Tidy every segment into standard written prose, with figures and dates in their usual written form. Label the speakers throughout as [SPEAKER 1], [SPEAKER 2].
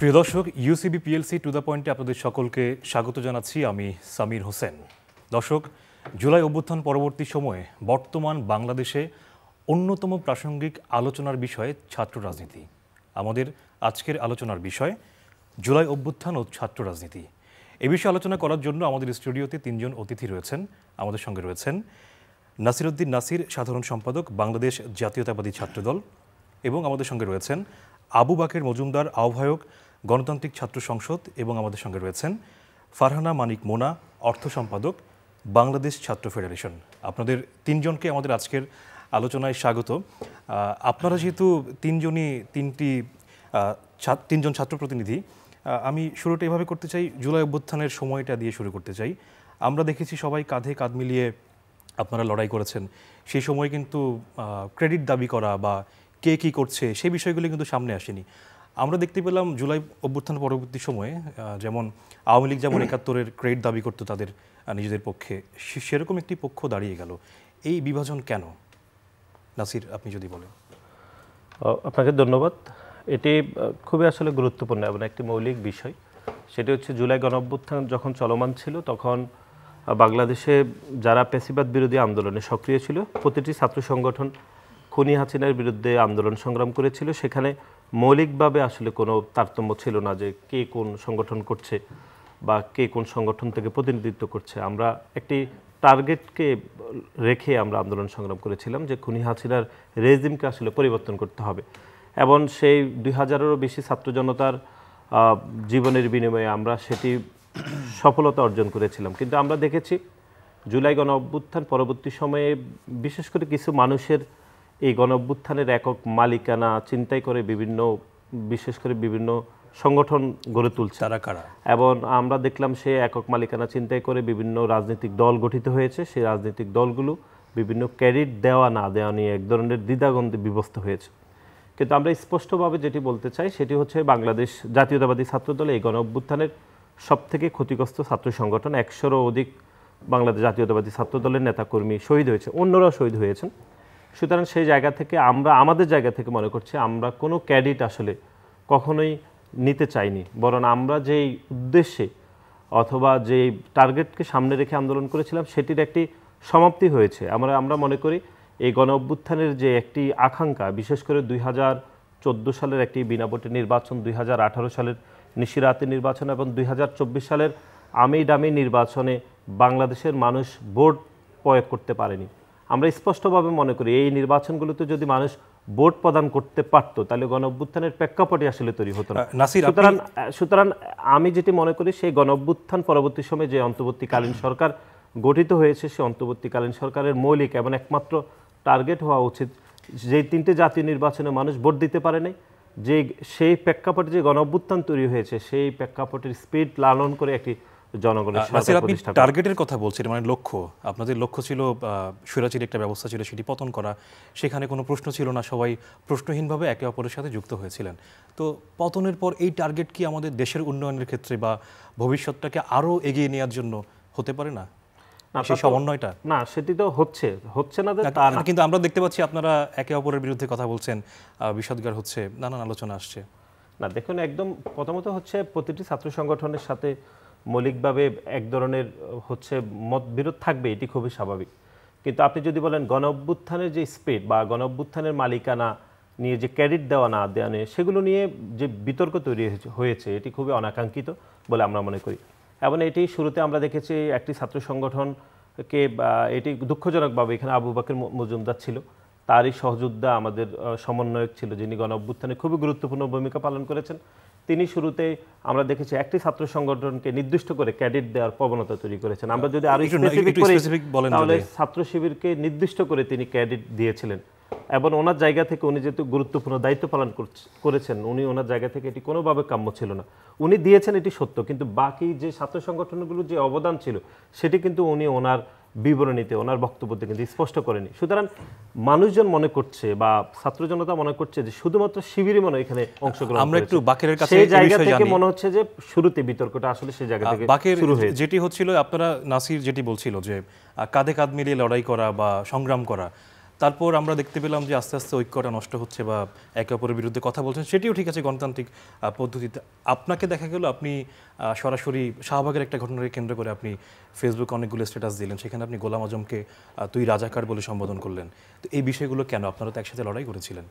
[SPEAKER 1] প্রিয় দর্শক, UCB PLC to the পয়েন্টে আপনাদের সকলকে স্বাগত জানাচ্ছি। আমি সামির হোসেন। দর্শক, জুলাই অভ্যুত্থান পরবর্তী সময়ে বর্তমান বাংলাদেশে অন্যতম প্রাসঙ্গিক আলোচনার বিষয় ছাত্র রাজনীতি। আমাদের আজকের আলোচনার বিষয় জুলাই অভ্যুত্থান ও ছাত্র রাজনীতি। এ বিষয়ে আলোচনা করার জন্য আমাদের স্টুডিওতে তিনজন অতিথি রয়েছেন। আমাদের সঙ্গে রয়েছেন নাসির উদ্দিন নাসির, সাধারণ সম্পাদক, বাংলাদেশ জাতীয়তাবাদী ছাত্রদল, এবং আমাদের সঙ্গে রয়েছেন আবু বাকের মজুমদার, আহ্বায়ক, গণতান্ত্রিক ছাত্র সংসদ, এবং আমাদের সঙ্গে রয়েছেন ফারহানা মানিক মোনা, অর্থ সম্পাদক, বাংলাদেশ ছাত্র ফেডারেশন। আপনাদের তিনজনকে আমাদের আজকের আলোচনায় স্বাগত। আপনারা যেহেতু তিনজন ছাত্র প্রতিনিধি, আমি শুরুটা এভাবে করতে চাই, জুলাই অভ্যুত্থানের সময়টা দিয়ে শুরু করতে চাই। আমরা দেখেছি সবাই কাঁধে কাঁধ মিলিয়ে আপনারা লড়াই করেছেন। সেই সময় কিন্তু ক্রেডিট দাবি করা বা কে কী করছে সেই বিষয়গুলি কিন্তু সামনে আসেনি। আমরা দেখতে পেলাম জুলাই অভ্যুত্থান পরবর্তী সময়ে যেমন আওয়ামী লীগ যেমন ৭১-এর ক্রেডিট দাবি করতো তাদের নিজেদের পক্ষে, সেরকম একটি পক্ষ দাঁড়িয়ে গেল। এই বিভাজন কেন? নাসির, আপনি যদি বলেন।
[SPEAKER 2] আপনাকে ধন্যবাদ। এটি খুবই আসলে গুরুত্বপূর্ণ এবং একটি মৌলিক বিষয়। সেটি হচ্ছে জুলাই গণঅভ্যুত্থান যখন চলমান ছিল তখন বাংলাদেশে যারা পেশিবাদ বিরোধী আন্দোলনে সক্রিয় ছিল, প্রতিটি ছাত্র সংগঠন খুনি হাসিনার বিরুদ্ধে আন্দোলন সংগ্রাম করেছিল। সেখানে মৌলিকভাবে আসলে কোনো তারতম্য ছিল না যে কে কোন সংগঠন করছে বা কে কোন সংগঠন থেকে প্রতিনিধিত্ব করছে। আমরা একটি টার্গেটকে রেখে আমরা আন্দোলন সংগ্রাম করেছিলাম যে খুনি হাসিনার রেজিমকে আসলে পরিবর্তন করতে হবে, এবং সেই ২০০০-এরও বেশি ছাত্র জনতার জীবনের বিনিময়ে আমরা সেটি সফলতা অর্জন করেছিলাম। কিন্তু আমরা দেখেছি জুলাই গণ অভ্যুত্থান পরবর্তী সময়ে বিশেষ করে কিছু মানুষের এই গণ অভ্যুত্থানের একক মালিকানা চিন্তাই করে বিশেষ করে বিভিন্ন সংগঠন গড়ে তুলছে
[SPEAKER 1] তারা কারা,
[SPEAKER 2] এবং আমরা দেখলাম সে একক মালিকানা চিন্তাই করে বিভিন্ন রাজনৈতিক দল গঠিত হয়েছে। সেই রাজনৈতিক দলগুলো বিভিন্ন ক্রেডিট দেওয়া না দেওয়া নিয়ে এক ধরনের দ্বিধাদ্বন্দ্বে বিভক্ত হয়েছে। কিন্তু আমরা স্পষ্টভাবে যেটি বলতে চাই সেটি হচ্ছে বাংলাদেশ জাতীয়তাবাদী ছাত্রদল এই গণ অভ্যুত্থানের সবথেকে ক্ষতিগ্রস্ত ছাত্র সংগঠন। ১০০-রও অধিক বাংলাদেশ জাতীয়তাবাদী ছাত্রদলের নেতাকর্মী শহীদ হয়েছে, অন্যরাও শহীদ হয়েছেন। সুতরাং সেই জায়গা থেকে আমরা আমাদের জায়গা থেকে মনে করছি আমরা কোনো ক্রেডিট আসলে কখনোই নিতে চাইনি, বরং আমরা যেই উদ্দেশ্যে অথবা যেই টার্গেটকে সামনে রেখে আন্দোলন করেছিলাম সেটির একটি সমাপ্তি হয়েছে। আমরা মনে করি এই গণ অভ্যুত্থানের যে একটি আকাঙ্ক্ষা, বিশেষ করে ২০১৪ সালের একটি বিনা ভোটে নির্বাচন, ২০১৮ সালের নিশিরাতে নির্বাচন এবং ২০২৪ সালের আমি ডামি নির্বাচনে বাংলাদেশের মানুষ ভোট প্রয়োগ করতে পারেনি। আমরা স্পষ্টভাবে মনে করি এই নির্বাচনগুলোতে যদি মানুষ ভোট প্রদান করতে পারত তাহলে গণ অভ্যুত্থানের প্রেক্ষাপটই আসলে তৈরি হতো না। সুতরাং আমি যেটি মনে করি সেই গণ অভ্যুত্থান পরবর্তী সময়ে যে অন্তর্বর্তীকালীন সরকার গঠিত হয়েছে সেই অন্তর্বর্তীকালীন সরকারের মৌলিক এবং একমাত্র টার্গেট হওয়া উচিত যে তিনটে জাতীয় নির্বাচনে মানুষ ভোট দিতে পারেনি, যে সেই প্রেক্ষাপটে যে গণ অভ্যুত্থান তৈরি হয়েছে সেই প্রেক্ষাপটের স্পিড লালন করে একটি জনগণের
[SPEAKER 1] টার্গেটের কথা বলছেন, মানে লক্ষ্য, আপনাদের লক্ষ্য ছিল স্বৈরাচারী একটা ব্যবস্থা ছিল সেটি পতন করা। সেখানে কোনো প্রশ্ন ছিল না, সবাই প্রশ্নহীনভাবে একে অপরের সাথে যুক্ত হয়েছিলেন। তো পতনের পর এই টার্গেট কি আমাদের দেশের উন্নয়নের ক্ষেত্রে বা ভবিষ্যৎটাকে আরও এগিয়ে নেওয়ার জন্য হতে পারে না? সেই সমন্বয়টা
[SPEAKER 2] না, সেটি তো হচ্ছে না,
[SPEAKER 1] কিন্তু আমরা দেখতে পাচ্ছি আপনারা একে অপরের বিরুদ্ধে কথা বলছেন, বিষাদগার হচ্ছে, নানান আলোচনা আসছে।
[SPEAKER 2] না, দেখুন, একদম প্রথমত হচ্ছে প্রতিটি ছাত্র সংগঠনের সাথে মৌলিকভাবে এক ধরনের হচ্ছে মতবিরোধ থাকবে, এটি খুবই স্বাভাবিক। কিন্তু আপনি যদি বলেন গণ অভ্যুত্থানের যে স্পিড বা গণ অভ্যুত্থানের মালিকানা নিয়ে যে ক্রেডিট দেওয়া না দেওয়া নিয়ে সেগুলো নিয়ে যে বিতর্ক তৈরি হয়েছে এটি খুবই অনাকাঙ্ক্ষিত বলে আমরা মনে করি। এবং এটি শুরুতে আমরা দেখেছি একটি ছাত্র সংগঠনকে, এটি দুঃখজনকভাবে এখানে আবু বাকের মজুমদার ছিল, তারই সহযোদ্ধা আমাদের সমন্বয়ক ছিল যিনি গণ অভ্যুত্থানে খুবই গুরুত্বপূর্ণ ভূমিকা পালন করেছেন। তিনি শুরুতে আমরা দেখেছি একটি ছাত্র সংগঠনকে নির্দিষ্ট করে ক্রেডিট দেওয়ার প্রবণতা তৈরি করেছেন। আমরা যদি আরো স্পেসিফিক করি তাহলে ছাত্র শিবিরকে নির্দিষ্ট করে তিনি ক্রেডিট দিয়েছিলেন, এবং ওনার জায়গা থেকে উনি যেহেতু গুরুত্বপূর্ণ দায়িত্ব পালন করেছেন উনি ওনার জায়গা থেকে এটি কোনোভাবে কাম্য ছিল না। উনি দিয়েছেন এটি সত্য, কিন্তু বাকি যে ছাত্র সংগঠনগুলোর যে অবদান ছিল সেটি কিন্তু উনি ওনার বিবরণীতে ওনার বক্তব্যতে কিন্তু স্পষ্ট করেনি। সুতরাং মানুষজন মনে করছে বা ছাত্র জনতা মনে করছে যে শুধুমাত্র শিবিরই মনে এখানে অংশগ্রহণ।
[SPEAKER 1] আমরা একটু বাকেরের কাছে
[SPEAKER 2] সেই জায়গা থেকে মনে হচ্ছে যে শুরুতে বিতর্কটা আসলে সেই জায়গা থেকে শুরু হয়েছে।
[SPEAKER 1] যেটি হচ্ছিল, আপনারা নাসির যেটি বলছিল যে কাঁধে কাঁধ মিলিয়ে লড়াই করা বা সংগ্রাম করা, তারপর আমরা দেখতে পেলাম যে আস্তে আস্তে ঐক্যটা নষ্ট হচ্ছে বা একে অপরের বিরুদ্ধে কথা বলছেন, সেটিও ঠিক আছে গণতান্ত্রিক পদ্ধতিতে। আপনাকে দেখা গেল আপনি সরাসরি শাহবাগের একটা ঘটনাকে কেন্দ্র করে আপনি ফেসবুকে অনেকগুলো স্ট্যাটাস দিলেন, সেখানে আপনি গোলাম আজমকে তুই রাজাকার বলে সম্বোধন করলেন। তো এই বিষয়গুলো কেন? আপনারা তো একসাথে লড়াই করেছিলেন।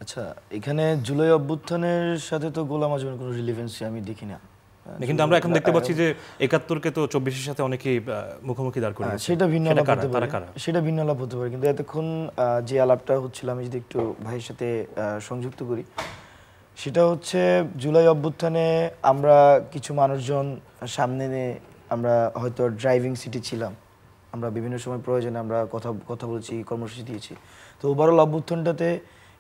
[SPEAKER 3] আচ্ছা, এখানে জুলাই অভ্যুত্থানের সাথে তো গোলাম আজমের কোনো রিলেভেন্সি আমি দেখি না।
[SPEAKER 1] কিন্তু আমরা এখন দেখতে পাচ্ছি যে ৭১-কে তো ২৪-এর সাথে অনেকেই মুখোমুখি দাঁড় করে।
[SPEAKER 3] সেটা ভিন্ন আলাপ হতে পারে, সেটা ভিন্ন আলাপ হতে পারে, কিন্তু এতক্ষণ যে আলাপটা হচ্ছিল আমি যদি একটু ভাইয়ের সাথে সংযুক্ত করি, সেটা হচ্ছে জুলাই অভ্যুত্থানে আমরা কিছু মানুষজন সামনে নিয়ে আমরা হয়তো ড্রাইভিং সিটে ছিলাম, আমরা বিভিন্ন সময় প্রয়োজনে আমরা কথা বলেছি, কর্মসূচি দিয়েছি। তো ওভারঅল অভ্যুত্থানটাতে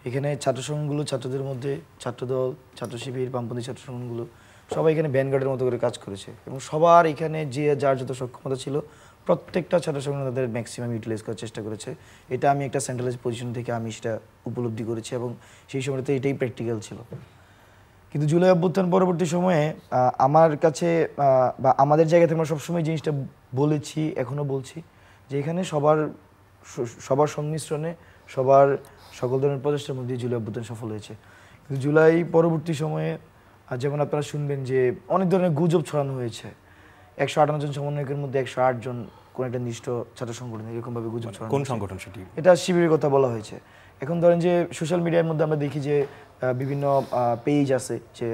[SPEAKER 3] এখানে ছাত্র সংঘগুলো, ছাত্রদের মধ্যে ছাত্রদল, ছাত্র শিবির, বামপন্থী ছাত্র সংঘগুলো সবাই এখানে ভ্যানগার্ডের মতো করে কাজ করেছে এবং সবার এখানে যে যার যত সক্ষমতা ছিল প্রত্যেকটা ছাত্র সংগঠন তাদের ম্যাক্সিমাম ইউটিলাইজ করার চেষ্টা করেছে। এটা আমি একটা সেন্ট্রালাইজ পজিশন থেকে আমি সেটা উপলব্ধি করেছি এবং সেই সময়তে এটাই প্র্যাকটিক্যাল ছিল। কিন্তু জুলাই অভ্যুত্থান পরবর্তী সময়ে আমার কাছে বা আমাদের জায়গা থেকে আমরা সবসময় জিনিসটা বলেছি, এখনও বলছি, যে এখানে সবার সংমিশ্রণে সবার সকল ধরনের প্রচেষ্টার মধ্যে জুলাই অভ্যুত্থান সফল হয়েছে। কিন্তু জুলাই পরবর্তী সময়ে যেমন আপনারা শুনবেন যে অনেক ধরনের গুজব ছড়ানো হয়েছে, ১৫৮ জন সমন্বয়কের মধ্যে ১০৮ জন কোন একটা নিষ্ঠ ছাত্র সংগঠন, এরকমভাবে গুজব ছড়ানো।
[SPEAKER 1] কোন সংগঠন সেটি?
[SPEAKER 3] এটা শিবিরের কথা বলা হয়েছে। এখন ধরেন যে সোশ্যাল মিডিয়ার মধ্যে আমরা দেখি যে বিভিন্ন পেজ আছে, যে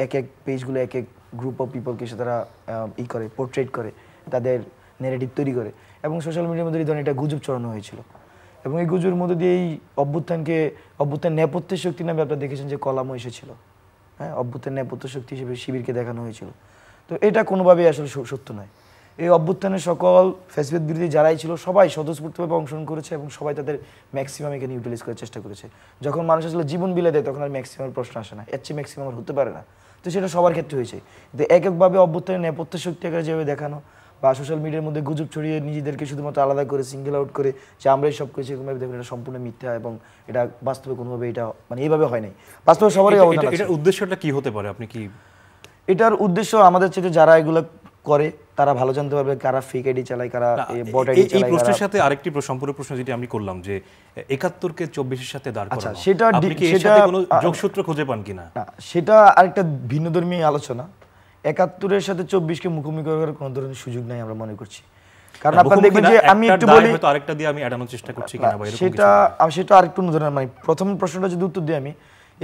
[SPEAKER 3] এক এক পেজগুলো এক এক গ্রুপ অফ পিপলকে সে তারা করে পোর্ট্রেট করে, তাদের নেগেটিভ তৈরি করে এবং সোশ্যাল মিডিয়ার মধ্যে এই ধরনের একটা গুজব ছড়ানো হয়েছিল। এবং এই গুজবের মধ্যে দিয়ে এই অভ্যুত্থান নেপথ্যের শক্তি নামে আপনারা দেখেছেন যে কলামও এসেছিল। হ্যাঁ, অভ্যুত্থান নেপথ্য শক্তি হিসেবে শিবিরকে দেখানো হয়েছিল। তো এটা কোনোভাবেই আসলে সত্য নয়। এই অভ্যুত্থানের সকল ফ্যাসিবাদ বিরোধী যারাই ছিল সবাই স্বতঃস্ফূর্তভাবে অংশগ্রহণ করেছে এবং সবাই তাদের ম্যাক্সিমাম এখানে ইউটিলাইজ করার চেষ্টা করেছে। যখন মানুষ আসলে জীবন বিলে দেয় তখন আর ম্যাক্সিমামের প্রশ্ন আসে না, এর চেয়ে ম্যাক্সিমাম হতে পারে না। তো সেটা সবার ক্ষেত্রে হয়েছে। কিন্তু এককভাবে অভ্যুত্থানের নেপথ্য শক্তি আকারে যেভাবে দেখানো বা সোশ্যাল মিডিয়ার মধ্যে গুজব ছড়িয়ে নিজেদেরকে শুধুমাত্র আলাদা করে সিঙ্গেল আউট করে যে আমরাই সব করেছি, এরকমভাবে দেখুন এটা সম্পূর্ণ মিথ্যা এবং এটা বাস্তবে কোনোভাবে এটা মানে এইভাবে হয় নাই। বাস্তবে সবারই অবদান আছে।
[SPEAKER 1] এটার উদ্দেশ্যটা কি হতে পারে? আপনি কি
[SPEAKER 3] এটার উদ্দেশ্য আমাদের চেয়ে যারা এগুলো করে তারা ভালো জানতে পারবে কারা ফেক আইডি চালায়, কারা বট আইডি চালায়।
[SPEAKER 1] এই প্রশ্নের সাথে আরেকটি সম্পূর্ণ প্রশ্ন যেটি আমি করলাম যে ৭১-কে ২৪-এর সাথে দাঁড় করানো, আপনি কি এর সাথে কোনো যোগসূত্র খুঁজে পান কিনা?
[SPEAKER 3] না, সেটা আরেকটা ভিন্নধর্মী আলোচনা। ৭১-এর সাথে ২৪-কে মুখোমুখি করার কোনো ধরনের সুযোগ নাই আমরা মনে করছি। কারণ আপনারা দেখবেন যে আমি একটু বলি,
[SPEAKER 1] হয়তো আরেকটা দিয়ে আমি এড়ানোর চেষ্টা করছি কিনা বা এরকম
[SPEAKER 3] সেটা আরেকটু ধরনের, মানে প্রথম প্রশ্নটা যদি উত্তর দিই আমি,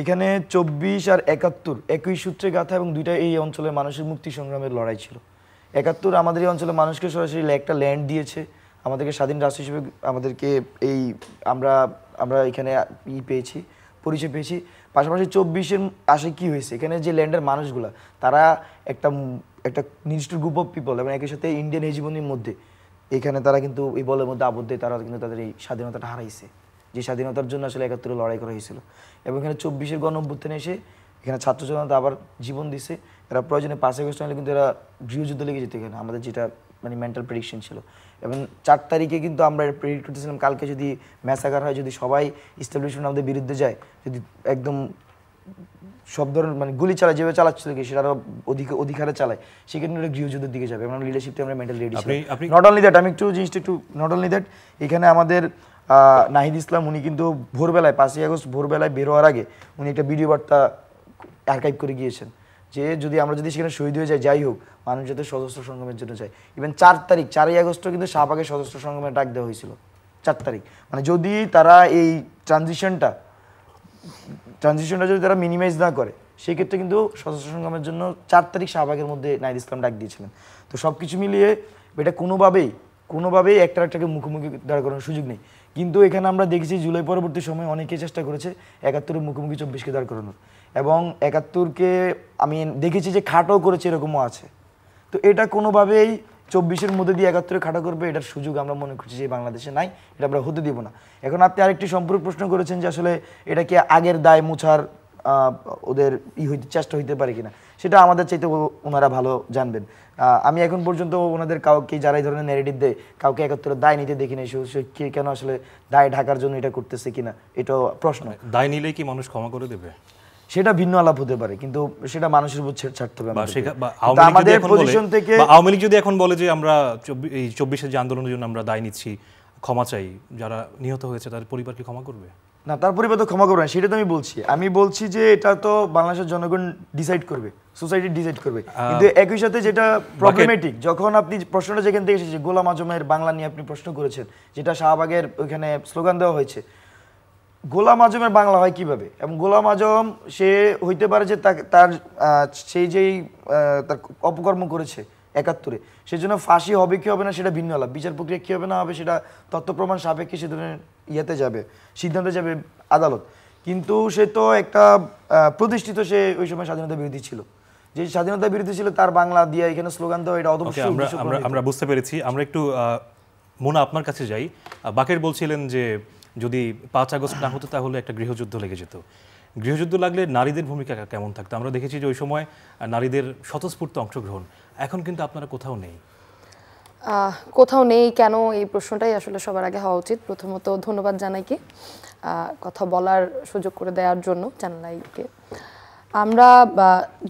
[SPEAKER 3] এখানে ২৪ আর ৭১ একই সূত্রে গাঁথা এবং দুইটা এই অঞ্চলের মানুষের মুক্তি সংগ্রামের লড়াই ছিল। ৭১ আমাদের এই অঞ্চলের মানুষকে সরাসরি একটা ল্যান্ড দিয়েছে, আমাদেরকে স্বাধীন রাষ্ট্র হিসেবে আমাদেরকে এই আমরা এখানে পেয়েছি, পরিচয় পেয়েছি। পাশাপাশি ২৪-এর আসে কি হয়েছে, এখানে যে ল্যান্ডের মানুষগুলা তারা একটা নির্দিষ্ট গ্রুপ অফ পিপল এবং একই সাথে ইন্ডিয়ান হেজিমনির মধ্যে এখানে তারা কিন্তু এই বলের মধ্যে আবদ্ধ, তারা কিন্তু তাদের এই স্বাধীনতাটা হারাইছে, যে স্বাধীনতার জন্য আসলে ৭১-এ লড়াই করা হয়েছিল। এবং এখানে ২৪-এর গণ অভ্যুত্থানে এসে এখানে ছাত্র জনতা আবার জীবন দিছে। এরা প্রয়োজনে 5 আগস্ট হলে কিন্তু এরা গৃহযুদ্ধ লেগে যেত এখানে, আমাদের যেটা মানে মেন্টাল প্রেডিকশন ছিল। এবং 4 তারিখে কিন্তু আমরা প্রেডিক্ট করতেছিলাম কালকে যদি ম্যাসাকার হয়, যদি সবাই ইস্টাবলিশমেন্ট আমাদের বিরুদ্ধে যায়, যদি একদম সব ধরনের মানে গুলি চালায় যেভাবে চালাচ্ছিল কি সেটা আরো অধিকারে চালায়, সেক্ষেত্রে ওরা গৃহযুদ্ধের দিকে যাবে। এবং লিডারশিপটা আমরা মেন্টাল রেডি ছিলাম। নট অনলি দ্যাট, আমি একটু জিনিসটা একটু নট অনলি দ্যাট, এখানে আমাদের নাহিদ ইসলাম উনি কিন্তু ভোরবেলায় 5ই আগস্ট ভোরবেলায় বের হওয়ার আগে উনি একটা ভিডিও বার্তা আর্কাইভ করে গিয়েছেন যে আমরা যদি সেখানে শহীদ হয়ে যাই হোক, মানুষ যাতে সশস্ত্র সংগ্রামের জন্য যায়। ইভেন 4ই আগস্ট কিন্তু শাহবাগে সশস্ত্র সংগ্রামের ডাক দেওয়া হয়েছিল 4 তারিখ। মানে যদি তারা এই ট্রানজিশনটা যদি তারা মিনিমাইজ না করে, সেক্ষেত্রে কিন্তু সশস্ত্র সংগ্রামের জন্য 4 তারিখ শাহবাগের মধ্যে নাহিদ ইসলাম ডাক দিয়েছিলেন। তো সব কিছু মিলিয়ে এটা কোনোভাবেই একটাকে মুখোমুখি দাঁড় করানোর সুযোগ নেই। কিন্তু এখানে আমরা দেখেছি জুলাই পরবর্তী সময় অনেকে চেষ্টা করেছে ৭১-এর মুখোমুখি ২৪-কে দাঁড় করানোর, এবং ৭১-কে আমি দেখেছি যে খাটো করেছে, এরকমও আছে। তো এটা কোনোভাবেই ২৪-এর মধ্যে দিয়ে ৭১-এ খাটো করবে এটার সুযোগ আমরা মনে করছি যে বাংলাদেশে নাই, এটা আমরা হতে দিব না। এখন আপনি আরেকটি সম্পূর্ণ প্রশ্ন করেছেন যে আসলে এটা কি আগের দায় মুছার ওদের চেষ্টা হইতে পারে কিনা, সেটা আমাদের চাইতে ওনারা ভালো জানবেন। আমি এখন পর্যন্ত ওনাদের কাউকে যারা এই ধরনের ন্যারেটিভ দেয় কাউকে ৭১-এর দায় নিতে দেখি না, কে কেন আসলে দায় ঢাকার জন্য এটা করতেছে কিনা এটা প্রশ্ন।
[SPEAKER 1] দায় নিলেই কি মানুষ ক্ষমা করে দেবে?
[SPEAKER 3] সেটা ভিন্ন আলাপ হতে পারে, কিন্তু সেটা মানুষের উপর ছাড়তে হবে
[SPEAKER 1] আমাদের পজিশন থেকে। আওয়ামী লীগ যদি এখন বলে যে আমরা এই ২৪-এর যে আন্দোলনের জন্য আমরা দায় নিচ্ছি, ক্ষমা চাই, যারা নিহত হয়েছে তাদের পরিবারকে ক্ষমা করবে?
[SPEAKER 3] না, তার পরিবার তো ক্ষমা করবে না, সেটা তো আমি বলছি যে এটা তো বাংলাদেশের জনগণ ডিসাইড করবে, সোসাইটি ডিসাইড করবে। কিন্তু একই সাথে যেটা প্রবলেমেটিক, যখন আপনি প্রশ্নটা যেখান থেকে এসেছে গোলাম আজমের বাংলা নিয়ে আপনি প্রশ্ন করেছেন, যেটা শাহবাগের ওইখানে স্লোগান দেওয়া হয়েছে, গোলাম আজমের বাংলা হয় কিভাবে? এবং গোলাম আজম সে হইতে পারে যে তার সেই যেই তার অপকর্ম করেছে ৭১-এ, সেজন্য ফাঁসি হবে কি হবে না সেটা ভিন্ন আলাপ, বিচার প্রক্রিয়া কি হবে না হবে সেটা তথ্য প্রমাণ সাপেক্ষে সে ধরনের ইয়েতে যাবে, সিদ্ধান্তে যাবে আদালত। কিন্তু সে তো একটা প্রতিষ্ঠিত, সে ওই সময় স্বাধীনতা বিরোধী ছিল, যে স্বাধীনতা বিরোধী ছিল তার বাংলা দিয়ে এখানে স্লোগান দেওয়া এটা অবশ্যই
[SPEAKER 1] আমরা বুঝতে পেরেছি। আমরা একটু মোনা আপনার কাছে যাই। বাকের বলছিলেন যে যদি ৫ আগস্ট না হতো তাহলে একটা গৃহযুদ্ধ লেগে যেত। গৃহযুদ্ধ লাগলে নারীদের ভূমিকা কেমন থাকতো? আমরা দেখেছি যে ওই সময় নারীদের স্বতঃস্ফূর্ত অংশগ্রহণ, এখন কিন্তু আপনারা কোথাও নেই।
[SPEAKER 4] কোথাও নেই কেন, এই প্রশ্নটাই আসলে সবার আগে হওয়া উচিত। প্রথমত ধন্যবাদ জানাইকে কথা বলার সুযোগ করে দেওয়ার জন্য চ্যানেলকে। আমরা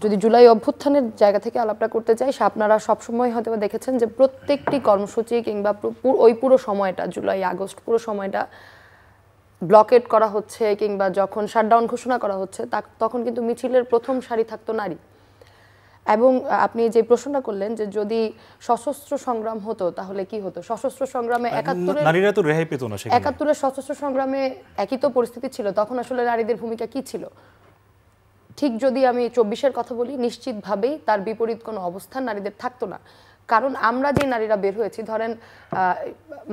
[SPEAKER 4] যদি জুলাই অভ্যুত্থানের জায়গা থেকে আলাপটা করতে চাই, আপনারা সবসময় হয়তো দেখেছেন যে প্রত্যেকটি কর্মসূচি কিংবা ওই পুরো সময়টা, জুলাই আগস্ট পুরো সময়টা ব্লকেট করা হচ্ছে কিংবা যখন শাটডাউন ঘোষণা করা হচ্ছে তখন কিন্তু মিছিলের প্রথম সারি থাকতো নারী। এবং আপনি যে প্রশ্নটা করলেন যে যদি সশস্ত্র সংগ্রাম হতো তাহলে কি হতো, সশস্ত্র সংগ্রামে ৭১-এর সশস্ত্র সংগ্রামে একই তো পরিস্থিতি ছিল, তখন আসলে নারীদের ভূমিকা কি ছিল? ঠিক যদি আমি ২৪-এর কথা বলি, নিশ্চিতভাবেই তার বিপরীত কোনো অবস্থান নারীদের থাকতো না। কারণ আমরা যে নারীরা বের হয়েছি, ধরেন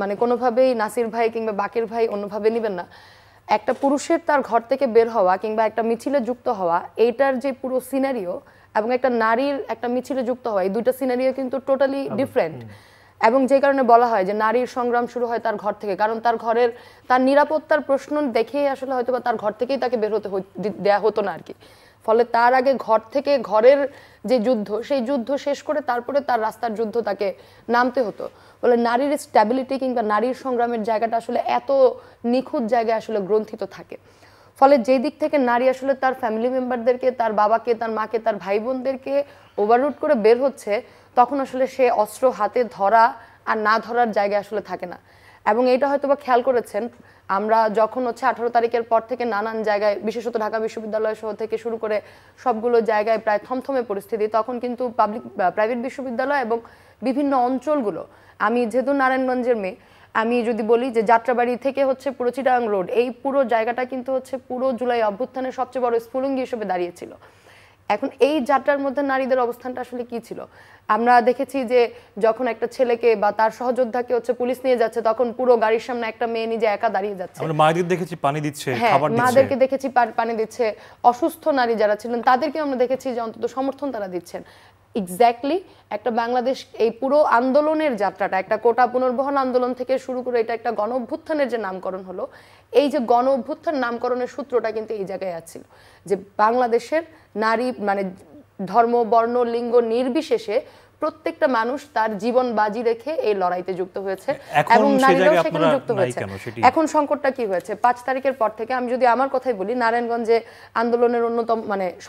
[SPEAKER 4] মানে কোনোভাবেই নাসির ভাই কিংবা বাকের ভাই অন্যভাবে নেবেন না, একটা পুরুষের তার ঘর থেকে বের হওয়া কিংবা একটা মিছিলে যুক্ত হওয়া, এইটার যে পুরো সিনারিও এবং একটা নারীর একটা মিছিলে যুক্ত হওয়া, এই দুইটা সিনারিও কিন্তু টোটালি ডিফারেন্ট। এবং যে কারণে বলা হয় যে নারীর সংগ্রাম শুরু হয় তার ঘর থেকে, কারণ তার নিরাপত্তার প্রশ্ন দেখেই আসলে হয়তো বা তার ঘর থেকেই তাকে বের হতে দেয়া হতো না আর কি। ফলে তার আগে ঘর থেকে ঘরের যে যুদ্ধ, সেই যুদ্ধ শেষ করে তারপরে তার রাস্তার যুদ্ধ তাকে নামতে হতো। বলে নারীর স্ট্যাবিলিটি কিংবা নারীর সংগ্রামের জায়গাটা আসলে এত নিখুঁত জায়গায় আসলে গ্রন্থিত থাকে। ফলে যেই দিক থেকে নারী আসলে তার ফ্যামিলি মেম্বারদেরকে, তার বাবাকে, তার মাকে, তার ভাই বোনদেরকে ওভাররুট করে বের হচ্ছে, তখন আসলে সে অস্ত্র হাতে ধরা আর না ধরার জায়গায় আসলে থাকে না। এবং এটা হয়তো বা খেয়াল করেছেন, আমরা যখন 18 তারিখের পর থেকে নানান জায়গায়, বিশেষত ঢাকা বিশ্ববিদ্যালয় সহ থেকে শুরু করে সবগুলো জায়গায় প্রায় থমথমে পরিস্থিতি, তখন কিন্তু প্রাইভেট বিশ্ববিদ্যালয় এবং বিভিন্ন অঞ্চলগুলো, আমি যেহেতু নারায়ণগঞ্জের মেয়ে, আমি যদি বলি যে যাত্রাবাড়ি থেকে পুরো চিটাগাং রোড, এই পুরো জায়গাটা কিন্তু পুরো জুলাই অভ্যুত্থানের সবচেয়ে বড় স্ফুলিঙ্গি হিসেবে দাঁড়িয়েছিল। এখন এই যাত্রার মধ্যে নারীদের অবস্থানটা আসলে কি ছিল? আমরা দেখেছি যে যখন একটা ছেলেকে বা তার সহযোদ্ধাকে পুলিশ নিয়ে যাচ্ছে, তখন পুরো গাড়ির সামনে একটা মেয়ে নিজে একা দাঁড়িয়ে যাচ্ছে।
[SPEAKER 1] আমরা মায়েদের দেখেছি পানি দিচ্ছে, খাবার দিচ্ছে,
[SPEAKER 4] মাদেরকে দেখেছি পানি দিচ্ছে, অসুস্থ নারী যারা ছিলেন তাদেরকে আমরা দেখেছি যে অন্তত সমর্থন তারা দিচ্ছেন। এক্স্যাক্টলি একটা বাংলাদেশ এই পুরো আন্দোলনের যাত্রাটা, একটা কোটা পুনর্বহন আন্দোলন থেকে শুরু করে এটা একটা গণ অভ্যুত্থানের যে নামকরণ হলো, এই যে গণ অভ্যুত্থান নামকরণের সূত্রটা কিন্তু এই জায়গায় আছিল যে বাংলাদেশের নারী মানে ধর্ম, বর্ণ, লিঙ্গ নির্বিশেষে প্রত্যেকটা মানুষ তার জীবন বাজি রেখে এই লড়াইতে যুক্ত হয়েছে এবং নারীরাও সেখানে যুক্ত হয়েছে। এখন সংকটটা কি হয়েছে? 5 তারিখের পর থেকে আমি যদি আমার কথাই বলি, নারায়ণগঞ্জে আন্দোলনের অন্যতম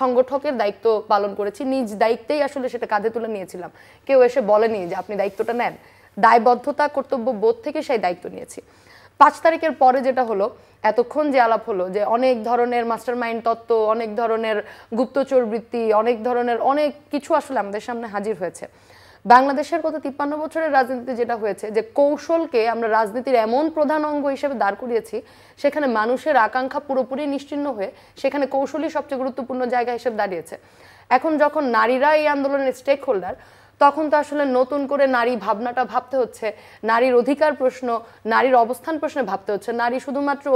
[SPEAKER 4] সংগঠকের দায়িত্ব পালন করেছি, নিজ দায়িত্বেই আসলে সেটা কাঁধে তুলে নিয়েছিলাম। কেউ এসে বলেনি যে আপনি দায়িত্বটা নেন, দায়বদ্ধতা কর্তব্য বোধ থেকে সেই দায়িত্ব নিয়েছি। 5 তারিখের পরে যেটা হলো, এতক্ষণ যে আলাপ হলো যে অনেক ধরনের মাস্টারমাইন্ড তত্ত্ব, অনেক ধরনের গুপ্তচর বৃত্তি, অনেক ধরনের অনেক কিছু আসলে আমাদের সামনে হাজির হয়েছে। বাংলাদেশের গত 53 বছরের রাজনীতিতে যেটা হয়েছে যে কৌশলকে আমরা রাজনীতির এমন প্রধান অঙ্গ হিসেবে দাঁড় করিয়েছি, সেখানে মানুষের আকাঙ্ক্ষা পুরোপুরি নিশ্চিহ্ন হয়ে সেখানে কৌশলই সবচেয়ে গুরুত্বপূর্ণ জায়গা হিসেবে দাঁড়িয়েছে। এখন যখন নারীরা এই আন্দোলনের স্টেক হোল্ডার, তখন তো আসলে নতুন করে নারী ভাবনাটা ভাবতে হচ্ছে, নারীর অধিকার প্রশ্ন, নারীর অবস্থান প্রশ্নে ভাবতে হচ্ছে। নারী শুধুমাত্র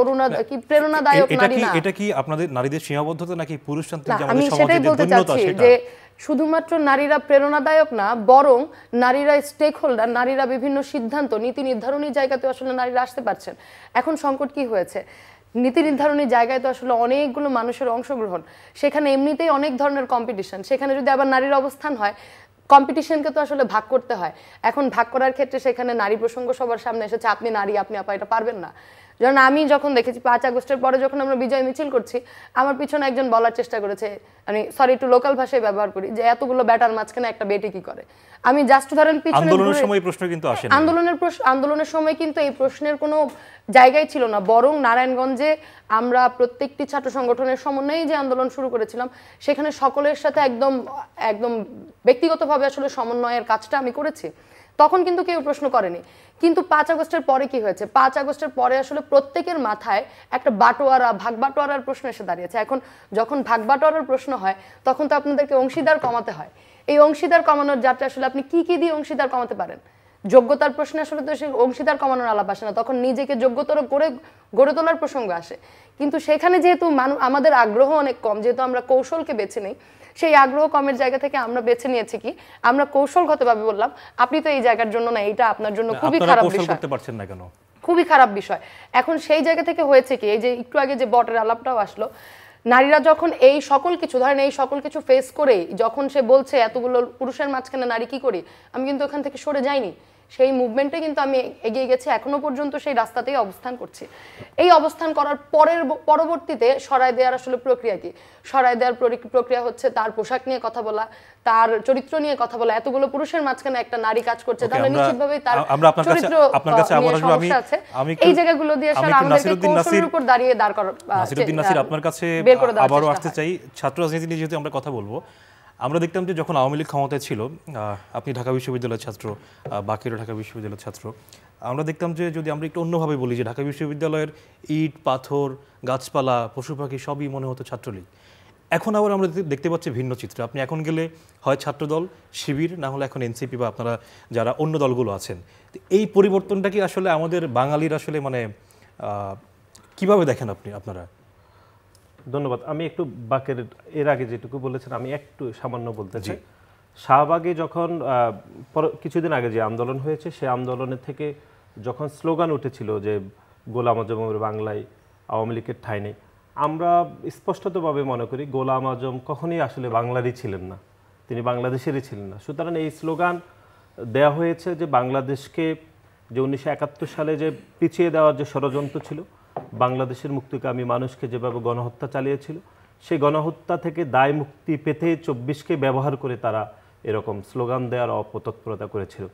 [SPEAKER 4] প্রেরণাদায়ক নারী না।
[SPEAKER 1] এটা কি আপনাদের নারীদের সীমাবদ্ধতা নাকি পুরুষতান্ত্রিক যে
[SPEAKER 4] আমি সেটাই বলতে চাচ্ছি যে শুধুমাত্র নারীরা প্রেরণাদায়ক না, বরং নারীরা স্টেক হোল্ডার, নারীরা বিভিন্ন সিদ্ধান্ত নীতি নির্ধারণী জায়গাতে আসলে নারীরা আসতে পারছেন। এখন সংকট কি হয়েছে? নীতি নির্ধারণের জায়গায় তো আসলে অনেকগুলো মানুষের অংশগ্রহণ, সেখানে এমনিতেই অনেক ধরনের কম্পিটিশন, সেখানে যদি আবার নারীর অবস্থান হয়, কম্পিটিশনকে তো আসলে ভাগ করতে হয়। এখন ভাগ করার ক্ষেত্রে সেখানে নারী প্রসঙ্গ সবার সামনে এসেছে, আপনি নারী, আপনি আপা এটা পারবেন না। যেমন আমি যখন দেখেছি 5 আগস্টের পরে যখন আমরা বিজয় মিছিল করছি, আমার পিছনে একজন বলার চেষ্টা করেছে, মানে সরি একটু লোকাল ভাষায় ব্যবহার করি, যে এতগুলো ব্যাটার মাঝখানে একটা বেটি কি করে। আমি জাস্ট ধরেন পিছনে
[SPEAKER 1] আন্দোলনের সময় প্রশ্ন কিন্তু আসে না।
[SPEAKER 4] আন্দোলনের সময় কিন্তু এই প্রশ্নের কোনো জায়গায় ছিল না, বরং নারায়ণগঞ্জে আমরা প্রত্যেকটি ছাত্র সংগঠনের সমন্বয়ে যে আন্দোলন শুরু করেছিলাম, সেখানে সকলের সাথে একদম একদম ব্যক্তিগতভাবে আসলে সমন্বয়ের কাজটা আমি করেছি। তখন কিন্তু কেউ প্রশ্ন করেনি। কিন্তু 5 আগস্টের পরে কি হয়েছে? 5 আগস্টের পরে আসলে প্রত্যেকের মাথায় একটা বাটোয়ারা, ভাগ বাটোয়ারার প্রশ্ন এসে দাঁড়িয়েছে। এখন যখন ভাগ বাটোয়ারার প্রশ্ন হয়, তখন তো আপনাদেরকে অংশীদার কমাতে হয়। এই অংশীদার কমানোর যাত্রা আসলে আপনি কি কি দিয়ে অংশীদার কমাতে পারেন? যোগ্যতার প্রশ্নে আসলে তো সেই অংশীদার কমানোর আলাপ আসে না, তখন নিজেকে যোগ্যতর করে গড়ে তোলার প্রসঙ্গ আসে। কিন্তু সেখানে যেহেতু আমাদের আগ্রহ অনেক কম, যেহেতু আমরা কৌশলকে বেছে নিই, সেই আগ্রহ কমের জায়গা থেকে আমরা বেছে নিয়েছি কি, আমরা কৌশলগতভাবে বললাম আপনি তো এই জায়গার জন্য না, এটা আপনার জন্য খুবই খারাপ বিষয়,
[SPEAKER 1] করতে পারছেন না কেন?
[SPEAKER 4] খুবই খারাপ বিষয়। এখন সেই জায়গা থেকে হয়েছে কি, এই যে একটু আগে যে বটের আলাপটাও আসলো, নারীরা যখন এই সকল কিছু ধরেন এই সকল কিছু ফেস করে যখন সে বলছে এতগুলো পুরুষের মাঝখানে নারী কি করি, আমি কিন্তু ওখান থেকে সরে যাইনি, সেই মুভমেন্টে কিন্তু আমি এগিয়ে গেছি, এখনো পর্যন্ত সেই রাস্তাতেই অবস্থান করছি। এই অবস্থান করার পরবর্তীতে সরায় দেওয়ার আসলে প্রক্রিয়া কি? সরায় দেওয়ার প্রক্রিয়া হচ্ছে তার পোশাক নিয়ে কথা বলা, তার চরিত্র নিয়ে কথা বলা। এতগুলো পুরুষের মাঝখানে একটা নারী কাজ করছে, তাহলে নিশ্চিতভাবেই তার চরিত্র সমস্যা আছে। এই জায়গাগুলো দিয়ে আসলে আমাদেরকে কৌশলের উপর দাঁড় করা।
[SPEAKER 1] নাসিরউদ্দিন নাসির, আপনার কাছে আবারও আসতে চাই। ছাত্র রাজনীতি নিয়ে যেহেতু আমরা কথা বলবো, আমরা দেখতাম যে যখন আওয়ামী লীগ ক্ষমতায় ছিল, আপনি ঢাকা বিশ্ববিদ্যালয়ের ছাত্র, বাকিরা ঢাকা বিশ্ববিদ্যালয়ের ছাত্র, আমরা দেখতাম যে যদি আমরা একটু অন্যভাবে বলি যে ঢাকা বিশ্ববিদ্যালয়ের ইট পাথর গাছপালা পশু পাখি সবই মনে হতো ছাত্রলীগ। এখন আবার আমরা দেখতে পাচ্ছি ভিন্ন চিত্র। আপনি এখন গেলে হয় ছাত্রদল, শিবির, না হলে এখন এনসিপি বা আপনারা যারা অন্য দলগুলো আছেন। এই পরিবর্তনটা কি আসলে আমাদের বাঙালির আসলে মানে কিভাবে দেখেন আপনারা?
[SPEAKER 2] ধন্যবাদ। আমি একটু বাকের এর আগে যেটুকু বলেছেন আমি একটু সামান্য বলতে চাই। শাহবাগে যখন কিছুদিন আগে যে আন্দোলন হয়েছে, সে আন্দোলনের থেকে যখন স্লোগান উঠেছিল যে গোলাম আজমের বাংলায় আওয়ামী লীগের ঠাঁই নেই, আমরা স্পষ্টতভাবে মনে করি গোলাম আজম কখনোই আসলে বাংলারই ছিলেন না, তিনি বাংলাদেশেরই ছিলেন না। সুতরাং এই স্লোগান দেয়া হয়েছে যে বাংলাদেশকে যে 1971 সালে যে পিছিয়ে দেওয়ার যে ষড়যন্ত্র ছিল, বাংলাদেশের মুক্তিকামী মানুষকে যেভাবে গণহত্যা চালিয়েছিল, সেই গণহত্যা থেকে দায় মুক্তি পেতে 24কে ব্যবহার করে তারা এরকম স্লোগান দেওয়ার অপতৎপরতা করেছিল।